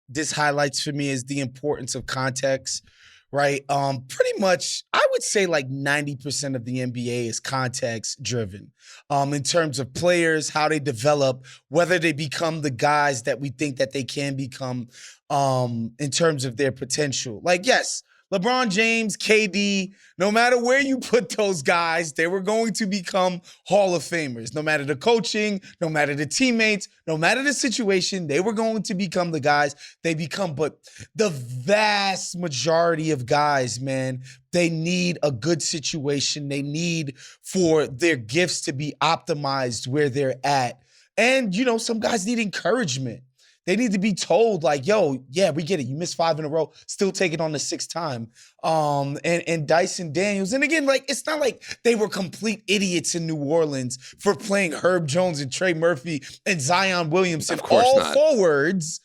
this highlights for me is the importance of context, right? Pretty much, I would say like 90% of the NBA is context driven, in terms of players, how they develop, whether they become the guys that we think that they can become, in terms of their potential. Like, yes, LeBron James, KD, no matter where you put those guys, they were going to become Hall of Famers. No matter the coaching, no matter the teammates, no matter the situation, they were going to become the guys they become. But the vast majority of guys, man, they need a good situation. They need for their gifts to be optimized where they're at. And, you know, some guys need encouragement. They need to be told, like, yo, yeah, we get it. You missed 5 in a row. Still take it on the 6th time. And Dyson Daniels. And again, like, it's not like they were complete idiots in New Orleans for playing Herb Jones and Trey Murphy and Zion Williamson, all forwards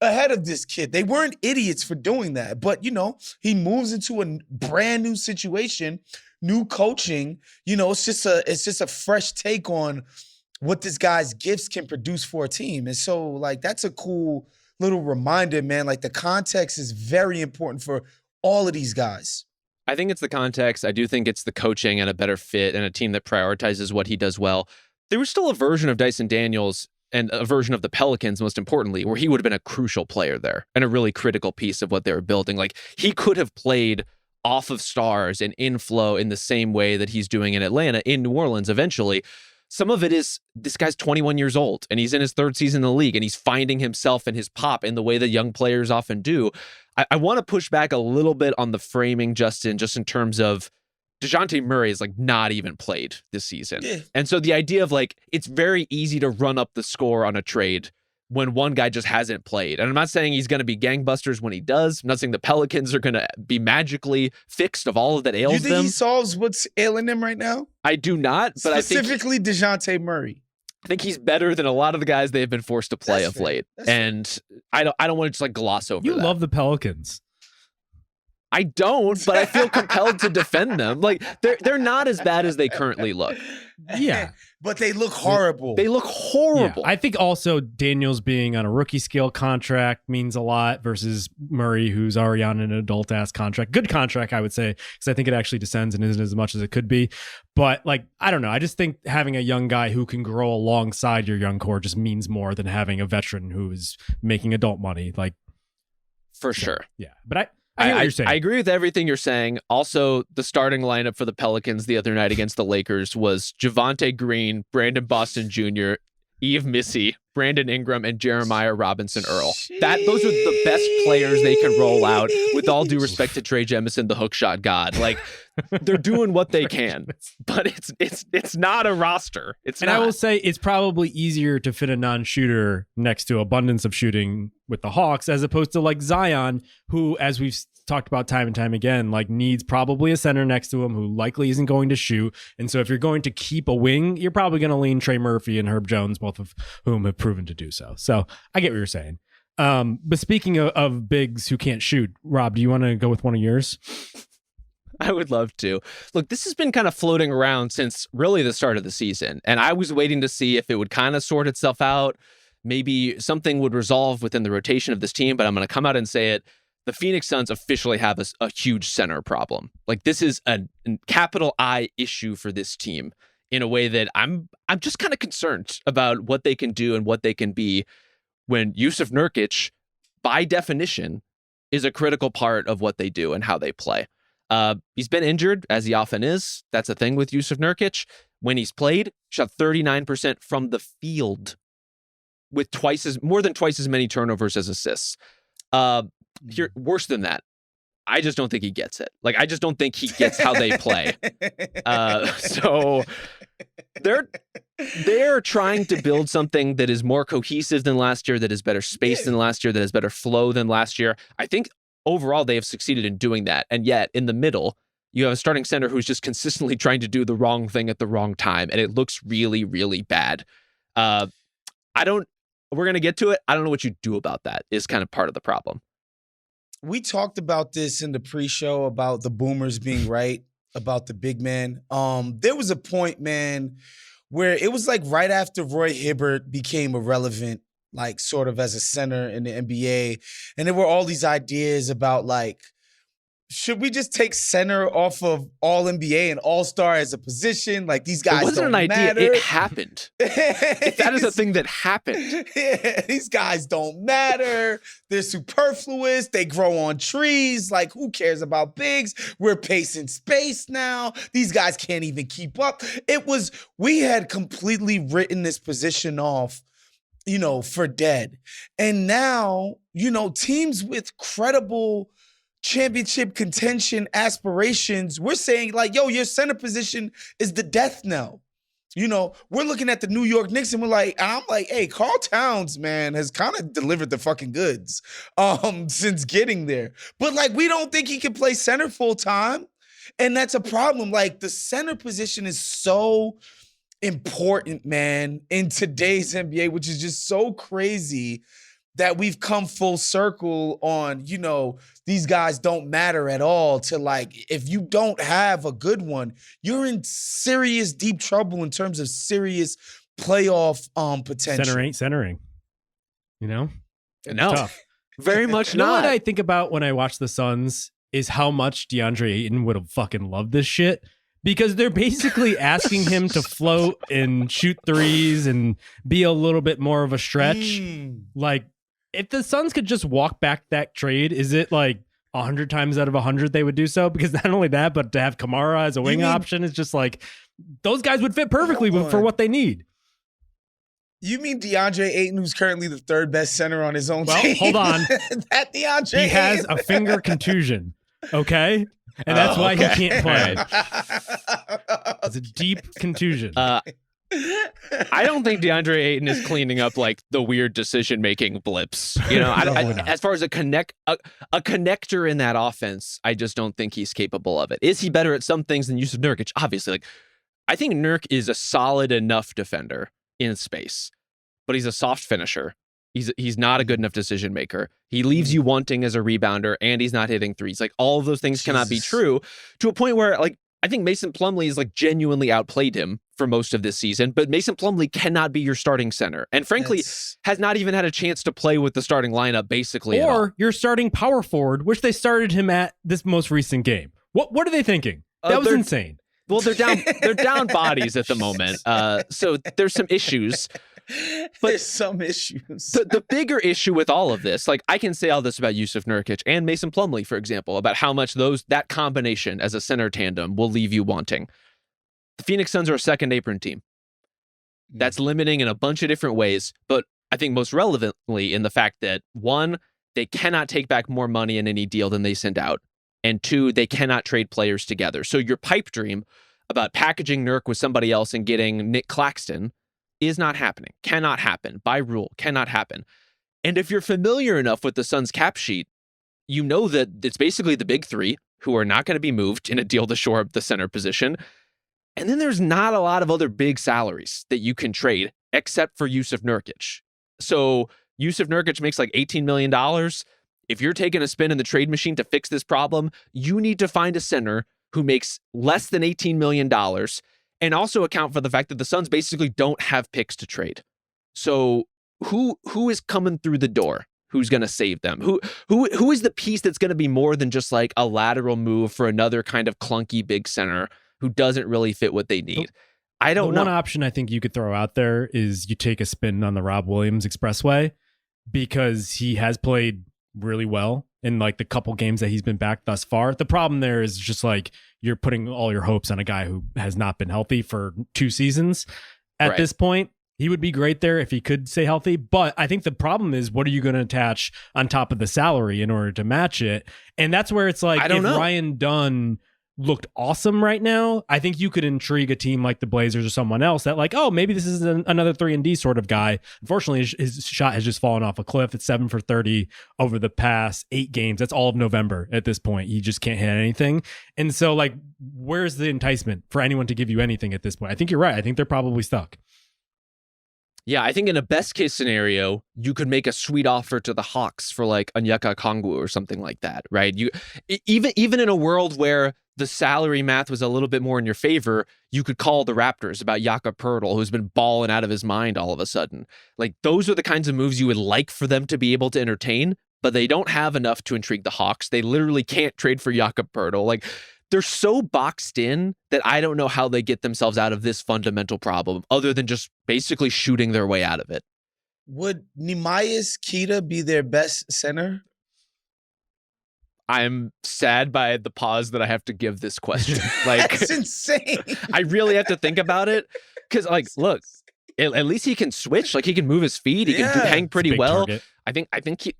ahead of this kid. They weren't idiots for doing that. But, you know, he moves into a brand new situation, new coaching. You know, it's just a fresh take on what this guy's gifts can produce for a team. And so, like, that's a cool little reminder, man. Like, the context is very important for all of these guys. I think it's the context. I do think it's the coaching and a better fit and a team that prioritizes what he does well. There was still a version of Dyson Daniels and a version of the Pelicans, most importantly, where he would have been a crucial player there and a really critical piece of what they were building. Like, he could have played off of stars and inflow in the same way that he's doing in Atlanta, in New Orleans eventually. Some of it is this guy's 21 years old and he's in his 3rd season in the league and he's finding himself and his pop in the way that young players often do. I want to push back a little bit on the framing, Justin, just in terms of DeJounte Murray is like not even played this season. Yeah. And so the idea of like, it's very easy to run up the score on a trade when one guy just hasn't played. And I'm not saying he's going to be gangbusters when he does. I'm not saying the Pelicans are going to be magically fixed of all of that ails them. You think he solves what's ailing them right now? I do not, but specifically DeJounte Murray. I think he's better than a lot of the guys they've been forced to play of late. And I don't want to just like gloss over that. You love the Pelicans. I don't, but I feel compelled to defend them. Like they're not as bad as they currently look. Yeah. But they look horrible. They look horrible. Yeah. I think also Daniels being on a rookie scale contract means a lot versus Murray, who's already on an adult ass contract. Good contract, I would say, because I think it actually descends and isn't as much as it could be. But like, I don't know. I just think having a young guy who can grow alongside your young core just means more than having a veteran who is making adult money. Like, for sure. Yeah. But I hear what you're saying. I agree with everything you're saying. Also, the starting lineup for the Pelicans the other night against the Lakers was Javonte Green, Brandon Boston Jr., Yves Missy, Brandon Ingram, and Jeremiah Robinson Earl. Those are the best players they can roll out, with all due respect to Trey Jemison, the hookshot god. Like, they're doing what they can, but it's not a roster. It's not. I will say it's probably easier to fit a non-shooter next to abundance of shooting with the Hawks as opposed to like Zion, who, as we've talked about time and time again, like needs probably a center next to him who likely isn't going to shoot. And so if you're going to keep a wing, you're probably going to lean Trey Murphy and Herb Jones, both of whom have proven to do so. So I get what you're saying. But speaking of bigs who can't shoot, Rob, do you want to go with one of yours? I would love to. Look, this has been kind of floating around since really the start of the season. And I was waiting to see if it would kind of sort itself out. Maybe something would resolve within the rotation of this team, but I'm going to come out and say it. The Phoenix Suns officially have a huge center problem. Like, this is a capital I issue for this team in a way that I'm just kind of concerned about what they can do and what they can be when Jusuf Nurkic, by definition, is a critical part of what they do and how they play. He's been injured, as he often is. That's a thing with Jusuf Nurkic. When he's played, shot 39% from the field with more than twice as many turnovers as assists. Here, worse than that, I just don't think he gets it. Like, I just don't think he gets how they play. So they're trying to build something that is more cohesive than last year, that is better spaced than last year, that has better flow than last year. I think overall they have succeeded in doing that. And yet in the middle, you have a starting center who's just consistently trying to do the wrong thing at the wrong time. And it looks really, really bad. We're going to get to it. I don't know what you do about that is kind of part of the problem. we talked about this in the pre-show about the boomers being right about the big man. There was a point, man, where it was like right after Roy Hibbert became irrelevant, like sort of as a center in the NBA. And there were all these ideas about like, should we just take center off of all NBA and all-star as a position? Like these guys It wasn't don't an idea. matter. It happened. That is a thing that happened. Yeah, these guys don't matter. They're superfluous. They grow on trees. Like, who cares about bigs? We're pacing space now. These guys can't even keep up. We had completely written this position off, for dead. And now, teams with credible championship contention aspirations, we're saying like, yo, your center position is the death knell. We're looking at the New York Knicks and I'm like, hey, Karl Towns, man, has kind of delivered the fucking goods since getting there. But like, we don't think he can play center full time. And that's a problem. Like, the center position is so important, man, in today's NBA, which is just so crazy that we've come full circle on, these guys don't matter at all, to like, if you don't have a good one, you're in serious deep trouble in terms of serious playoff potential. Center ain't centering, No, tough. Very much You know not. what I think about when I watch the Suns is how much DeAndre Ayton would have fucking loved this shit, because they're basically asking him to float and shoot threes and be a little bit more of a stretch. Like, if the Suns could just walk back that trade, is it like 100 times out of 100 they would do so? Because not only that, but to have Kamara as a wing option is just like, those guys would fit perfectly for what they need. You mean DeAndre Ayton, who's currently the third best center on his own team? Well, hold on. That DeAndre He has Ayton. a finger contusion, okay? And that's why he can't play. It's a deep contusion. I don't think DeAndre Ayton is cleaning up like the weird decision-making blips. As far as a connector in that offense, I just don't think he's capable of it. Is he better at some things than Jusuf Nurkic? Obviously, like, I think Nurk is a solid enough defender in space, but he's a soft finisher. He's not a good enough decision maker. He leaves you wanting as a rebounder, and he's not hitting threes. Like, all of those things cannot be true, to a point where, like, I think Mason Plumlee is like genuinely outplayed him for most of this season, but Mason Plumlee cannot be your starting center. And frankly, has not even had a chance to play with the starting lineup basically at all. Or your starting power forward, which they started him at this most recent game. What are they thinking? That was insane. Well, they're down bodies at the moment. So there's some issues. But there's some issues. The bigger issue with all of this, like, I can say all this about Jusuf Nurkic and Mason Plumlee, for example, about how much that combination as a center tandem will leave you wanting. The Phoenix Suns are a second apron team. That's limiting in a bunch of different ways, but I think most relevantly in the fact that, one, they cannot take back more money in any deal than they send out, and two, they cannot trade players together. So your pipe dream about packaging Nurk with somebody else and getting Nick Claxton is not happening. Cannot happen. By rule, cannot happen. And if you're familiar enough with the Suns cap sheet, you know that it's basically the big three who are not going to be moved in a deal to shore up the center position. And then there's not a lot of other big salaries that you can trade except for Jusuf Nurkic. So Jusuf Nurkic makes like $18 million. If you're taking a spin in the trade machine to fix this problem, you need to find a center who makes less than $18 million, and also account for the fact that the Suns basically don't have picks to trade. So who is coming through the door? Who's going to save them? Who is the piece that's going to be more than just like a lateral move for another kind of clunky big center who doesn't really fit what they need? I don't know. One option I think you could throw out there is you take a spin on the Rob Williams Expressway, because he has played really well in like the couple games that he's been back thus far. The problem there is just like you're putting all your hopes on a guy who has not been healthy for 2 seasons at this point. He would be great there if he could stay healthy. But I think the problem is, what are you going to attach on top of the salary in order to match it? And that's where it's like, if Ryan Dunn looked awesome right now, I think you could intrigue a team like the Blazers or someone else that like, oh, maybe this is another 3-and-D sort of guy. Unfortunately, his shot has just fallen off a cliff. It's 7 for 30 over the past 8 games. That's all of November at this point. He just can't hit anything. And so like, where's the enticement for anyone to give you anything at this point? I think you're right. I think they're probably stuck. Yeah, I think in a best case scenario, you could make a sweet offer to the Hawks for like Onyeka Okongwu or something like that, right? Even in a world where the salary math was a little bit more in your favor, you could call the Raptors about Jakob Poeltl, who's been balling out of his mind all of a sudden. Like those are the kinds of moves you would like for them to be able to entertain, but they don't have enough to intrigue the Hawks. They literally can't trade for Jakob Poeltl. Like they're so boxed in that I don't know how they get themselves out of this fundamental problem other than just basically shooting their way out of it. Would Neemias Queta be their best center? I'm sad by the pause that I have to give this question. Like, that's insane. I really have to think about it because, like, look, at least he can switch. Like, he can move his feet. He can hang pretty well. Target. I think he,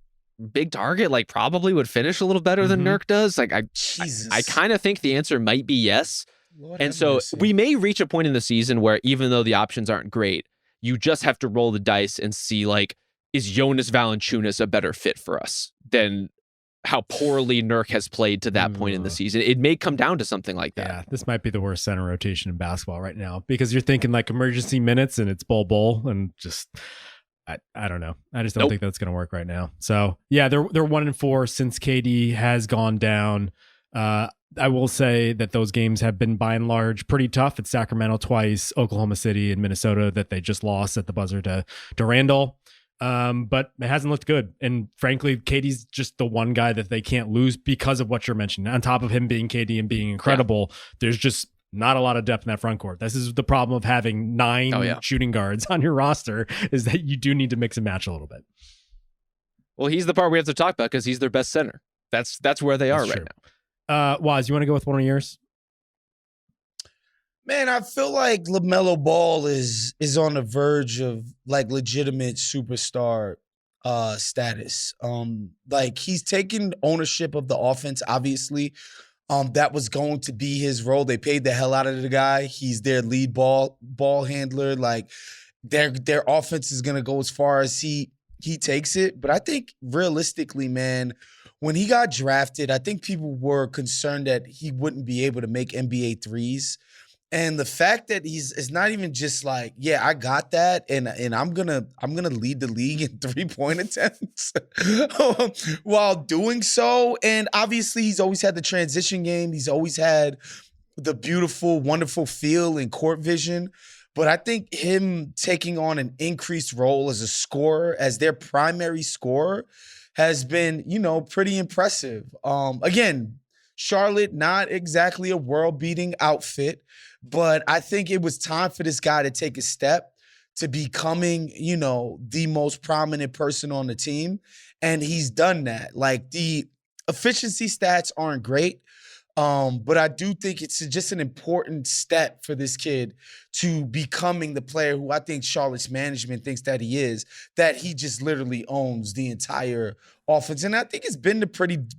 big target, like, probably would finish a little better than Nurk does. Like, I kind of think the answer might be yes. Lord and so mercy. We may reach a point in the season where even though the options aren't great, you just have to roll the dice and see, like, is Jonas Valanciunas a better fit for us than how poorly Nurk has played to that point in the season? It may come down to something like that. Yeah, this might be the worst center rotation in basketball right now because you're thinking like emergency minutes and it's bull and just I don't know. I just don't think that's going to work right now. So yeah, they're 1-4 since KD has gone down. I will say that those games have been by and large pretty tough. It's Sacramento twice, Oklahoma City and Minnesota that they just lost at the buzzer to Randall. But it hasn't looked good. And frankly, KD's just the one guy that they can't lose because of what you're mentioning. On top of him being KD and being incredible, there's just not a lot of depth in that front court. This is the problem of having 9 shooting guards on your roster, is that you do need to mix and match a little bit. Well, he's the part we have to talk about because he's their best center. That's where they are right now. Woz, you want to go with one of yours? Man, I feel like LaMelo Ball is on the verge of like legitimate superstar status. Like he's taking ownership of the offense, obviously. That was going to be his role. They paid the hell out of the guy. He's their lead ball handler. Like their offense is gonna go as far as he takes it. But I think realistically, man, when he got drafted, I think people were concerned that he wouldn't be able to make NBA threes. And the fact that it's not even just like, yeah, I got that, and I'm gonna lead the league in 3-point attempts while doing so. And obviously, he's always had the transition game. He's always had the beautiful, wonderful feel and court vision. But I think him taking on an increased role as a scorer, as their primary scorer, has been, pretty impressive. Again, Charlotte, not exactly a world-beating outfit, but I think it was time for this guy to take a step to becoming, the most prominent person on the team. And he's done that. Like the efficiency stats aren't great, but I do think it's just an important step for this kid to becoming the player who I think Charlotte's management thinks that he is, that he just literally owns the entire offense. And I think it's been the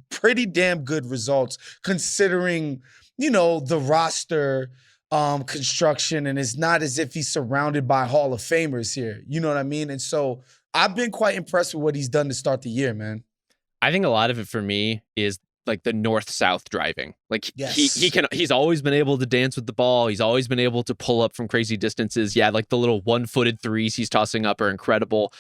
pretty damn good results considering, the roster construction, and it's not as if he's surrounded by Hall of Famers here. You know what I mean? And so I've been quite impressed with what he's done to start the year, man. I think a lot of it for me is like the north-south driving. Like yes. He's always been able to dance with the ball. He's always been able to pull up from crazy distances. Yeah, like the little one-footed threes he's tossing up are incredible.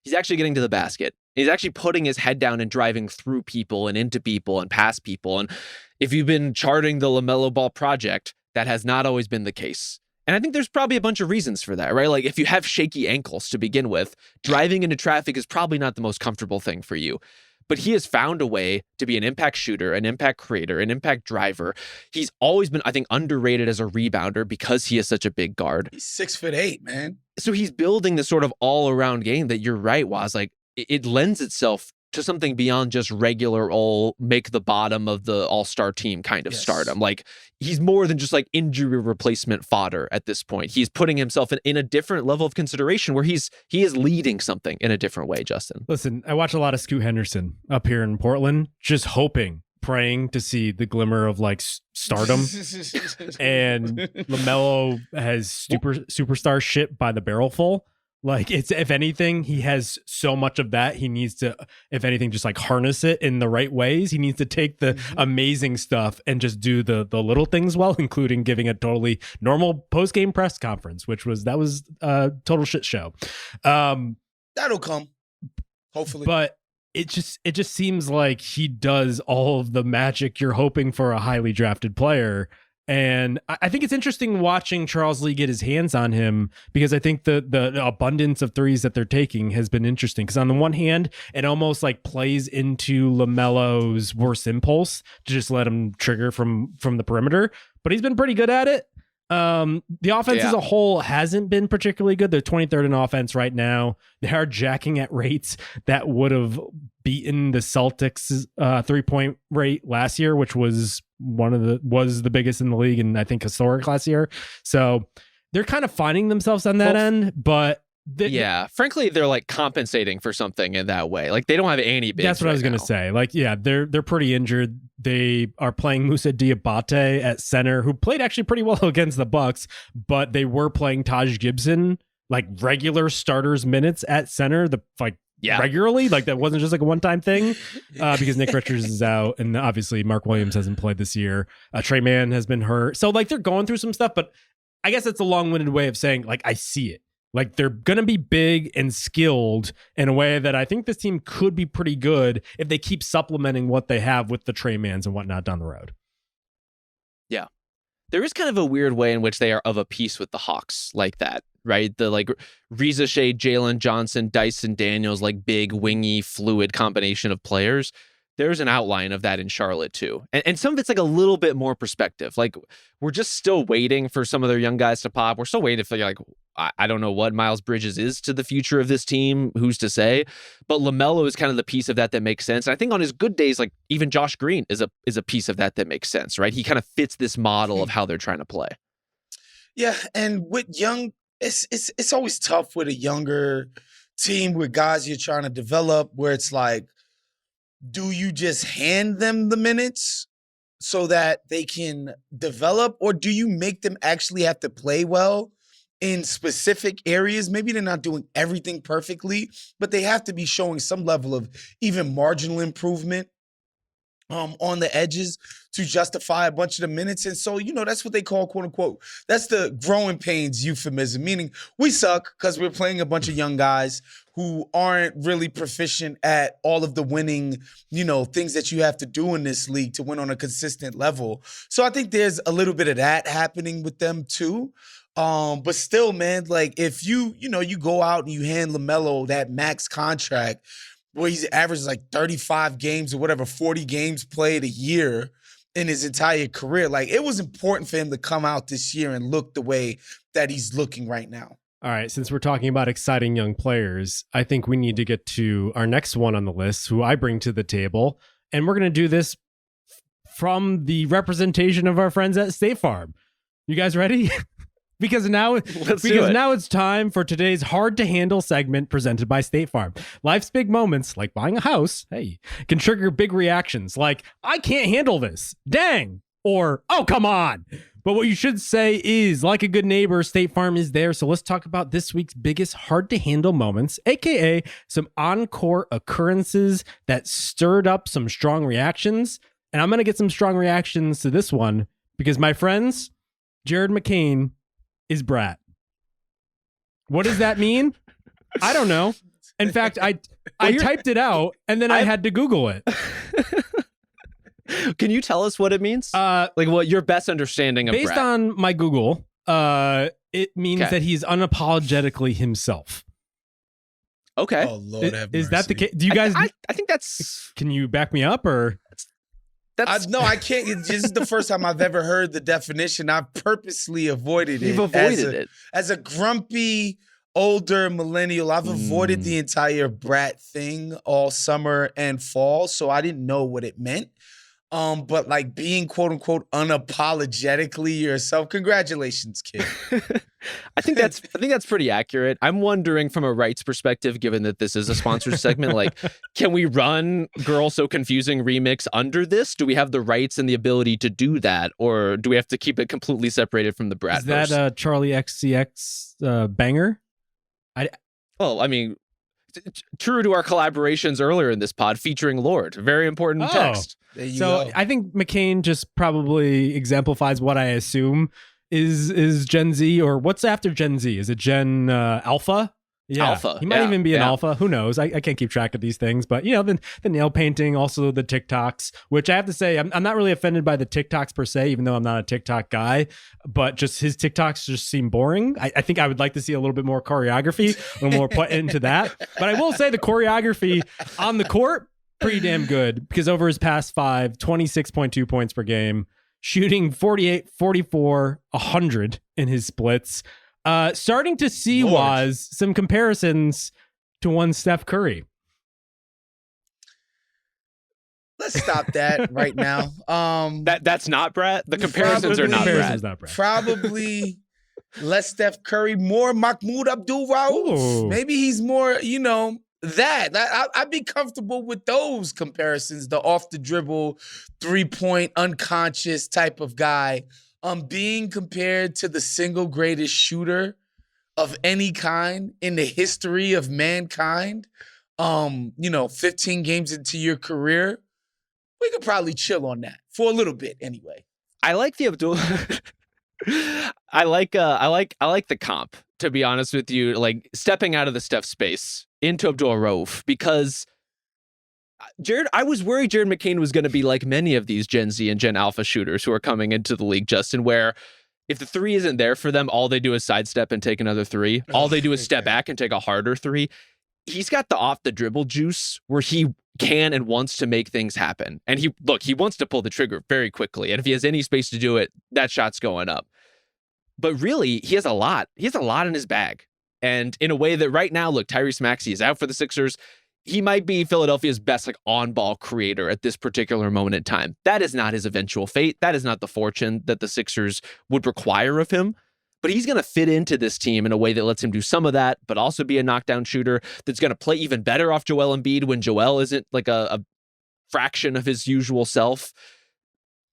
He's actually getting to the basket. He's actually putting his head down and driving through people and into people and past people. And if you've been charting the LaMelo Ball project, that has not always been the case. And I think there's probably a bunch of reasons for that, right? Like if you have shaky ankles to begin with, driving into traffic is probably not the most comfortable thing for you. But he has found a way to be an impact shooter, an impact creator, an impact driver. He's always been, I think, underrated as a rebounder because he is such a big guard. He's 6'8", man. So he's building this sort of all-around game that you're right, Woz. Like it lends itself to something beyond just regular make the bottom of the all-star team kind of stardom. Like he's more than just like injury replacement fodder at this point. He's putting himself in a different level of consideration where he is leading something in a different way, Justin. Listen, I watch a lot of Scoot Henderson up here in Portland, just praying to see the glimmer of like stardom. And LaMelo has superstar shit by the barrelful. Like, it's, if anything, he has so much of that. He needs to, if anything, just like harness it in the right ways. He needs to take the amazing stuff and just do the little things well, including giving a totally normal post-game press conference, that was a total shit show. That'll come, hopefully. But it just seems like he does all of the magic you're hoping for a highly drafted player. And I think it's interesting watching Charles Lee get his hands on him, because I think the abundance of threes that they're taking has been interesting. Because on the one hand, it almost like plays into LaMelo's worst impulse to just let him trigger from the perimeter, but he's been pretty good at it. The offense as a whole hasn't been particularly good. They're 23rd in offense right now. They are jacking at rates that would have beaten the Celtics 3-point rate last year, which was the biggest in the league, and I think historic last year. So they're kind of finding themselves on that end, but frankly, they're like compensating for something in that way. Like, they don't have any bigs. That's what I was going to say. Like, yeah, they're pretty injured. They are playing Moussa Diabate at center, who played actually pretty well against the Bucks, but they were playing Taj Gibson like regular starters minutes at center, regularly. Like, that wasn't just like a one-time thing, because Nick Richards is out, and obviously Mark Williams hasn't played this year. Trey Mann has been hurt. So like, they're going through some stuff, but I guess it's a long-winded way of saying, like, I see it. Like, they're going to be big and skilled in a way that I think this team could be pretty good if they keep supplementing what they have with the Trey Mans and whatnot down the road. Yeah. There is kind of a weird way in which they are of a piece with the Hawks like that, right? The like Reza Shea, Jalen Johnson, Dyson Daniels, like big, wingy, fluid combination of players. There's an outline of that in Charlotte too. And some of it's like a little bit more perspective. Like, we're just still waiting for some of their young guys to pop. We're still waiting for, like, I don't know what Miles Bridges is to the future of this team. Who's to say? But LaMelo is kind of the piece of that makes sense. And I think on his good days, like, even Josh Green is a piece of that makes sense, right? He kind of fits this model of how they're trying to play. Yeah, and with young, it's always tough with a younger team with guys you're trying to develop, where it's like, do you just hand them the minutes so that they can develop, or do you make them actually have to play well in specific areas? Maybe they're not doing everything perfectly, but they have to be showing some level of even marginal improvement on the edges to justify a bunch of the minutes. And so, that's what they call, quote unquote, that's the growing pains euphemism, meaning we suck because we're playing a bunch of young guys who aren't really proficient at all of the winning, things that you have to do in this league to win on a consistent level. So I think there's a little bit of that happening with them too. But still, man, like, if you go out and you hand LaMelo that max contract, where he's averages like 35 games or whatever, 40 games played a year in his entire career. Like, it was important for him to come out this year and look the way that he's looking right now. All right, since we're talking about exciting young players, I think we need to get to our next one on the list, who I bring to the table. And we're going to do this from the representation of our friends at State Farm. You guys ready? Because now it's time for today's hard to handle segment presented by State Farm. Life's big moments, like buying a house, can trigger big reactions like, I can't handle this, dang, or, oh, come on. But what you should say is, like a good neighbor, State Farm is there. So let's talk about this week's biggest hard to handle moments, aka some encore occurrences that stirred up some strong reactions. And I'm going to get some strong reactions to this one because, my friends, Jared McCain is brat. What does that mean? I don't know. In fact, I typed it out and then I had to Google it. Can you tell us what it means? Like, what your best understanding of based brat? On my Google, it means that he's unapologetically himself. Okay. Oh, Lord have mercy. Is that the case? Do you guys? I think that's. Can you back me up or? No, I can't. This is the first time I've ever heard the definition. I've purposely avoided it. You've avoided it. As a grumpy, older millennial, I've avoided the entire brat thing all summer and fall, so I didn't know what it meant. But like being quote unquote unapologetically yourself, congratulations, kid. I think that's pretty accurate. I'm wondering from a rights perspective, given that this is a sponsored segment, like, can we run Girl So Confusing remix under this? Do we have the rights and the ability to do that? Or do we have to keep it completely separated from the Brat? Is that Charlie XCX banger? Well, I mean, true to our collaborations earlier in this pod featuring Lord. Very important text. There you So go. I think McCain just probably exemplifies what I assume is Gen Z, or what's after Gen Z? Is it Gen Alpha? Yeah. Alpha. He might Yeah, even be an yeah. alpha. Who knows? I can't keep track of these things. But, the nail painting, also the TikToks, which I have to say, I'm not really offended by the TikToks per se, even though I'm not a TikTok guy. But just his TikToks just seem boring. I think I would like to see a little bit more choreography, a little more put into that. But I will say the choreography on the court, pretty damn good, because over his past 5, 26.2 points per game, shooting 48, 44, 100 in his splits. Starting to see was some comparisons to one Steph Curry. Let's stop that right now. That's not Brett. The comparisons are not Brett. Probably less Steph Curry, more Mahmoud Abdul-Rauf. Ooh. Maybe he's more, that. I'd be comfortable with those comparisons, the off the dribble, 3-point, unconscious type of guy. Being compared to the single greatest shooter of any kind in the history of mankind, 15 games into your career, we could probably chill on that for a little bit anyway. I like the Abdul. I like the comp, to be honest with you, like stepping out of the Steph space into Abdul-Rauf, because I was worried Jared McCain was going to be like many of these Gen Z and Gen Alpha shooters who are coming into the league, Justin, where if the three isn't there for them, all they do is sidestep and take another three. All they do is step back and take a harder three. He's got the off the dribble juice where he can and wants to make things happen. And he wants to pull the trigger very quickly. And if he has any space to do it, that shot's going up. But really, he has a lot. He has a lot in his bag. And in a way that right now, look, Tyrese Maxey is out for the Sixers. He might be Philadelphia's best on-ball creator at this particular moment in time. That is not his eventual fate. That is not the fortune that the Sixers would require of him. But he's going to fit into this team in a way that lets him do some of that, but also be a knockdown shooter that's going to play even better off Joel Embiid when Joel isn't like a fraction of his usual self.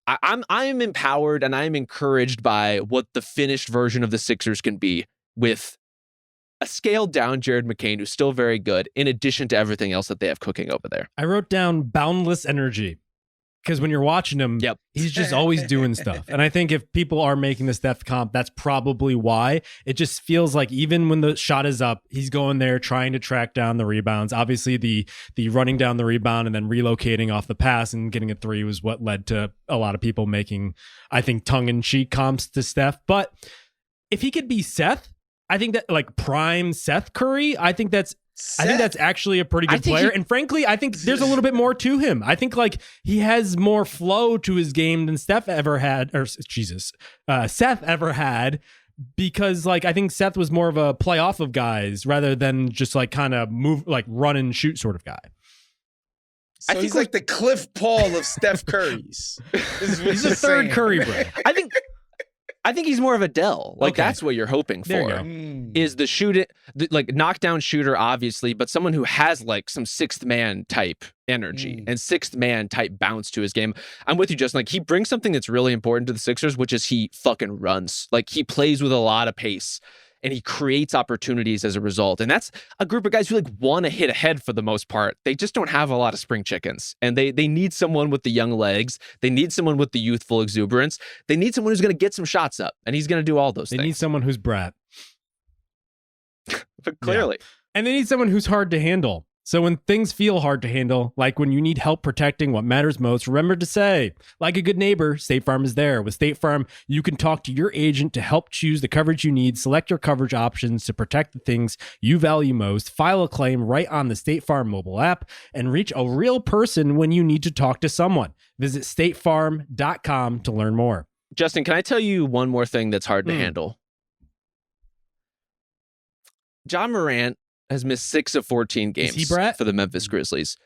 I am empowered and I am encouraged by what the finished version of the Sixers can be with a scaled down Jared McCain, who's still very good, in addition to everything else that they have cooking over there. I wrote down boundless energy, because when you're watching him, he's just always doing stuff. And I think if people are making the Steph comp, that's probably why. It just feels like even when the shot is up, he's going there trying to track down the rebounds. Obviously, the running down the rebound and then relocating off the pass and getting a three was what led to a lot of people making, I think, tongue-in-cheek comps to Steph. But if he could be Seth, I think that like prime Seth Curry, I think that's actually a pretty good player. And frankly, I think there's a little bit more to him. I think like he has more flow to his game than Seth ever had, Seth ever had, because like I think Seth was more of a play off of guys rather than just like kind of move, like run and shoot sort of guy. So I think he's like the Cliff Paul of Steph Curry's. He's a third Curry, bro. I think he's more of a Dell. Like, that's what you're hoping for. There you go. Is the shooting, like knockdown shooter, obviously, but someone who has like some sixth man type energy and sixth man type bounce to his game. I'm with you, Justin. Like, he brings something that's really important to the Sixers, which is he fucking runs. Like, he plays with a lot of pace and he creates opportunities as a result. And that's a group of guys who like want to hit ahead for the most part. They just don't have a lot of spring chickens, and they need someone with the young legs. They need someone with the youthful exuberance. They need someone who's going to get some shots up, and he's going to do all those things. They need someone who's brat. But clearly. Yeah. And they need someone who's hard to handle. So when things feel hard to handle, like when you need help protecting what matters most, remember to say, like a good neighbor, State Farm is there. With State Farm, you can talk to your agent to help choose the coverage you need, select your coverage options to protect the things you value most, file a claim right on the State Farm mobile app, and reach a real person when you need to talk to someone. Visit statefarm.com to learn more. Justin, can I tell you one more thing that's hard to handle? John Morant has missed 6 of 14 games for the Memphis Grizzlies.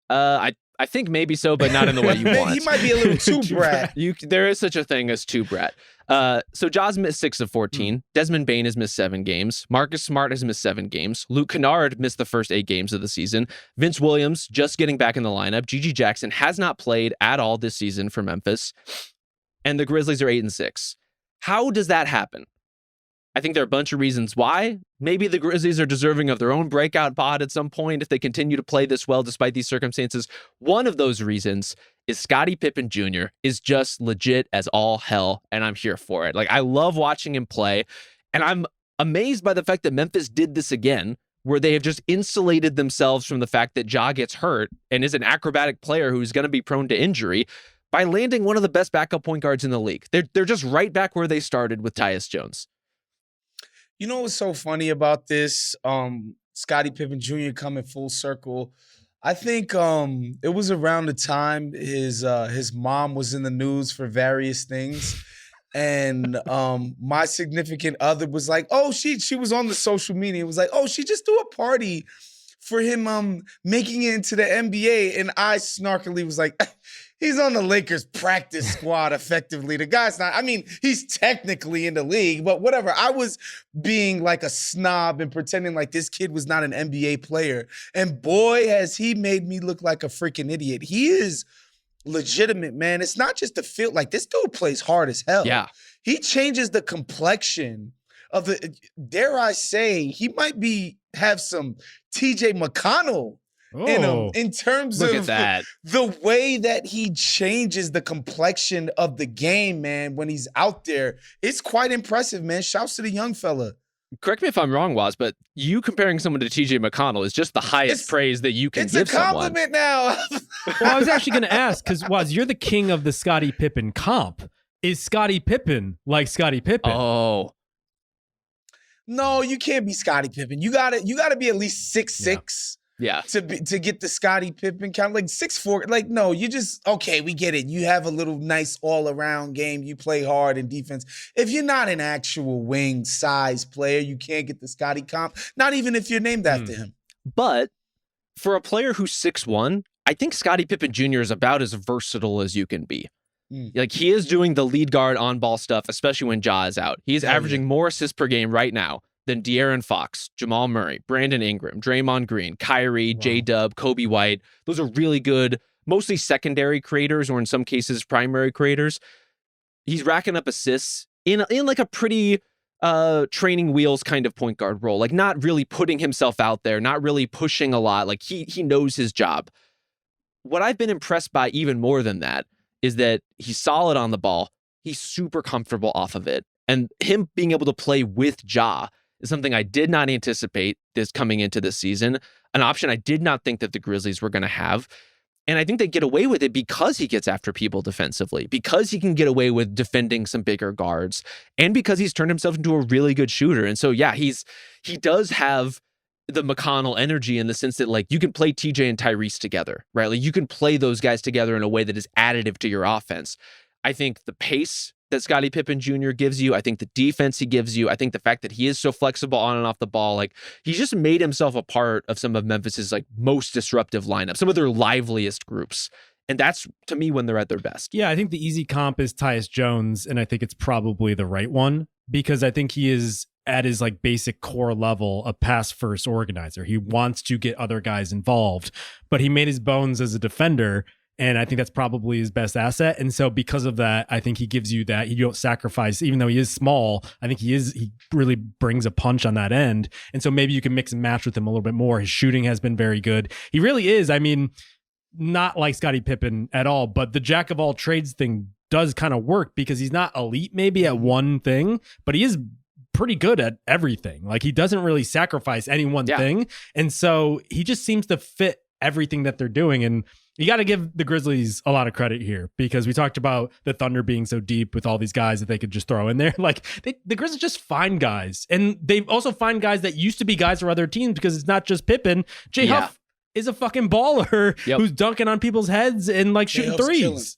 I think maybe so, but not in the way you want. He might be a little too brat. There is such a thing as too brat. So Jaws missed 6 of 14. Desmond Bane has missed 7 games. Marcus Smart has missed 7 games. Luke Kennard missed the first 8 games of the season. Vince Williams just getting back in the lineup. Gigi Jackson has not played at all this season for Memphis. And the Grizzlies are 8-6. How does that happen? I think there are a bunch of reasons why. Maybe the Grizzlies are deserving of their own breakout pod at some point if they continue to play this well despite these circumstances. One of those reasons is Scottie Pippen Jr. is just legit as all hell, and I'm here for it. Like, I love watching him play, and I'm amazed by the fact that Memphis did this again, where they have just insulated themselves from the fact that Ja gets hurt and is an acrobatic player who's going to be prone to injury by landing one of the best backup point guards in the league. They're just right back where they started with Tyus Jones. You know what's so funny about this? Scottie Pippen Jr. coming full circle. I think it was around the time his mom was in the news for various things. And my significant other was like, oh, she was on the social media. It was like, oh, she just threw a party for him making it into the NBA. And I snarkily was like, he's on the Lakers practice squad effectively. The guy's not, I mean, he's technically in the league, but whatever. I was being like a snob and pretending like this kid was not an NBA player. And boy, has he made me look like a freaking idiot. He is legitimate, man. It's not just the field. Like, this dude plays hard as hell. Yeah. He changes the complexion of the, dare I say, he might have some TJ McConnell in him in terms Look of at that. the way that he changes the complexion of the game, man, when he's out there. It's quite impressive, man. Shouts to the young fella. Correct me if I'm wrong, Woz, but you comparing someone to TJ McConnell is just the highest praise that you can give someone. It's a compliment now. Well, I was actually going to ask, because Woz, you're the king of the Scottie Pippen comp. Is Scottie Pippen like Scottie Pippen? Oh. No, you can't be Scottie Pippen. You gotta be at least 6'6". Yeah. To get the Scottie Pippen count, like 6'4". Like, no, you just, okay, we get it. You have a little nice all-around game. You play hard in defense. If you're not an actual wing size player, you can't get the Scottie comp. Not even if you're named after him. But for a player who's 6'1", I think Scottie Pippen Jr. is about as versatile as you can be. Like, he is doing the lead guard on-ball stuff, especially when Ja is out. He's averaging more assists per game right now than De'Aaron Fox, Jamal Murray, Brandon Ingram, Draymond Green, Kyrie, J-Dub, Kobe White. Those are really good, mostly secondary creators, or in some cases, primary creators. He's racking up assists in like a pretty training wheels kind of point guard role, like not really putting himself out there, not really pushing a lot. Like, he knows his job. What I've been impressed by even more than that is that he's solid on the ball. He's super comfortable off of it. And him being able to play with Ja is something I did not anticipate this coming into this season, an option I did not think that the Grizzlies were going to have. And I think they get away with it because he gets after people defensively, because he can get away with defending some bigger guards, and because he's turned himself into a really good shooter. And so, yeah, he does have the McConnell energy in the sense that, like, you can play TJ and Tyrese together, right? Like, you can play those guys together in a way that is additive to your offense. I think the pace that Scottie Pippen Jr. gives you, I think the defense he gives you, I think the fact that he is so flexible on and off the ball, like, he's just made himself a part of some of Memphis's, like, most disruptive lineups, some of their liveliest groups. And that's, to me, when they're at their best. Yeah, I think the easy comp is Tyus Jones, and I think it's probably the right one, because I think he is, at his like basic core level, a pass first organizer. He wants to get other guys involved, but he made his bones as a defender, and I think that's probably his best asset. And so because of that, I think he gives you that. You don't sacrifice, even though he is small, I think he really brings a punch on that end. And so maybe you can mix and match with him a little bit more. His shooting has been very good. He really is. I mean, not like Scottie Pippen at all, but the jack of all trades thing does kind of work, because he's not elite maybe at one thing, but he is pretty good at everything. Like, he doesn't really sacrifice any one thing. And so he just seems to fit everything that they're doing. And you got to give the Grizzlies a lot of credit here, because we talked about the Thunder being so deep with all these guys that they could just throw in there. Like, the Grizzlies just find guys, and they also find guys that used to be guys for other teams, because it's not just Pippen. J Huff is a fucking baller who's dunking on people's heads and like shooting threes.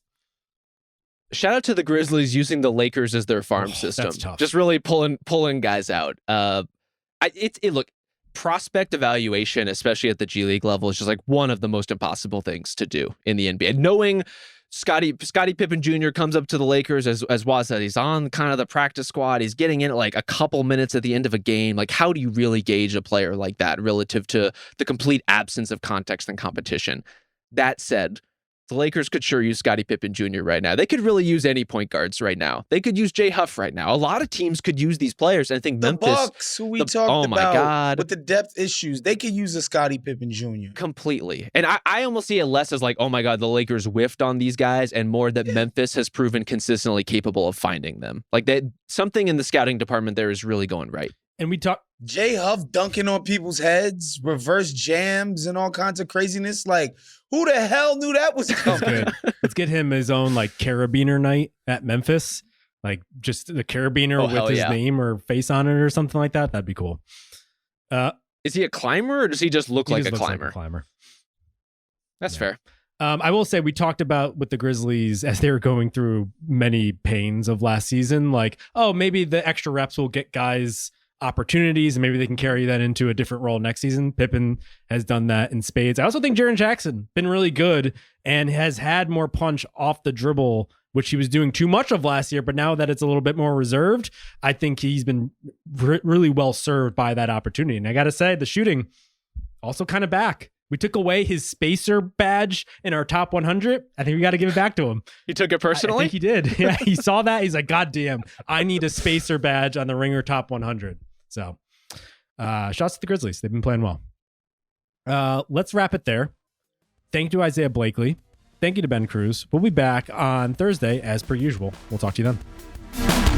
Shout out to the Grizzlies using the Lakers as their farm system. That's tough. Just really pulling guys out. Look, prospect evaluation, especially at the G League level, is just like one of the most impossible things to do in the NBA. Knowing Scottie Pippen Jr. comes up to the Lakers, as Waz said, he's on kind of the practice squad. He's getting in at like a couple minutes at the end of a game. Like, how do you really gauge a player like that relative to the complete absence of context and competition? That said, The Lakers could sure use Scottie Pippen Jr. right now. They could really use any point guards right now. They could use Jay Huff right now. A lot of teams could use these players. And I think Memphis, the Bucks, who we talked my about God. with the depth issues, they could use a Scottie Pippen Jr. Completely. And I almost see it less as like, oh my God, the Lakers whiffed on these guys, and more that Memphis has proven consistently capable of finding them. Like that, something in the scouting department there is really going right. And we talk Jay Huff dunking on people's heads, reverse jams, and all kinds of craziness. Like, who the hell knew that was coming? Let's get him his own like carabiner night at Memphis. Like just the carabiner with his name or face on it or something like that. That'd be cool. Is he a climber, or does he just look like a climber? That's fair. I will say we talked about with the Grizzlies as they were going through many pains of last season, like, oh, maybe the extra reps will get guys opportunities and maybe they can carry that into a different role next season. Pippen has done that in spades. I also think Jaren Jackson been really good and has had more punch off the dribble, which he was doing too much of last year. But now that it's a little bit more reserved, I think he's been really well served by that opportunity. And I got to say, the shooting also kind of back. We took away his spacer badge in our top 100. I think we got to give it back to him. He took it personally? I think he did. Yeah, he saw that. He's like, God damn, I need a spacer badge on the Ringer top 100. So shouts to the Grizzlies. They've been playing well. Let's wrap it there. Thank you to Isaiah Blakely. Thank you to Ben Cruz. We'll be back on Thursday as per usual. We'll talk to you then.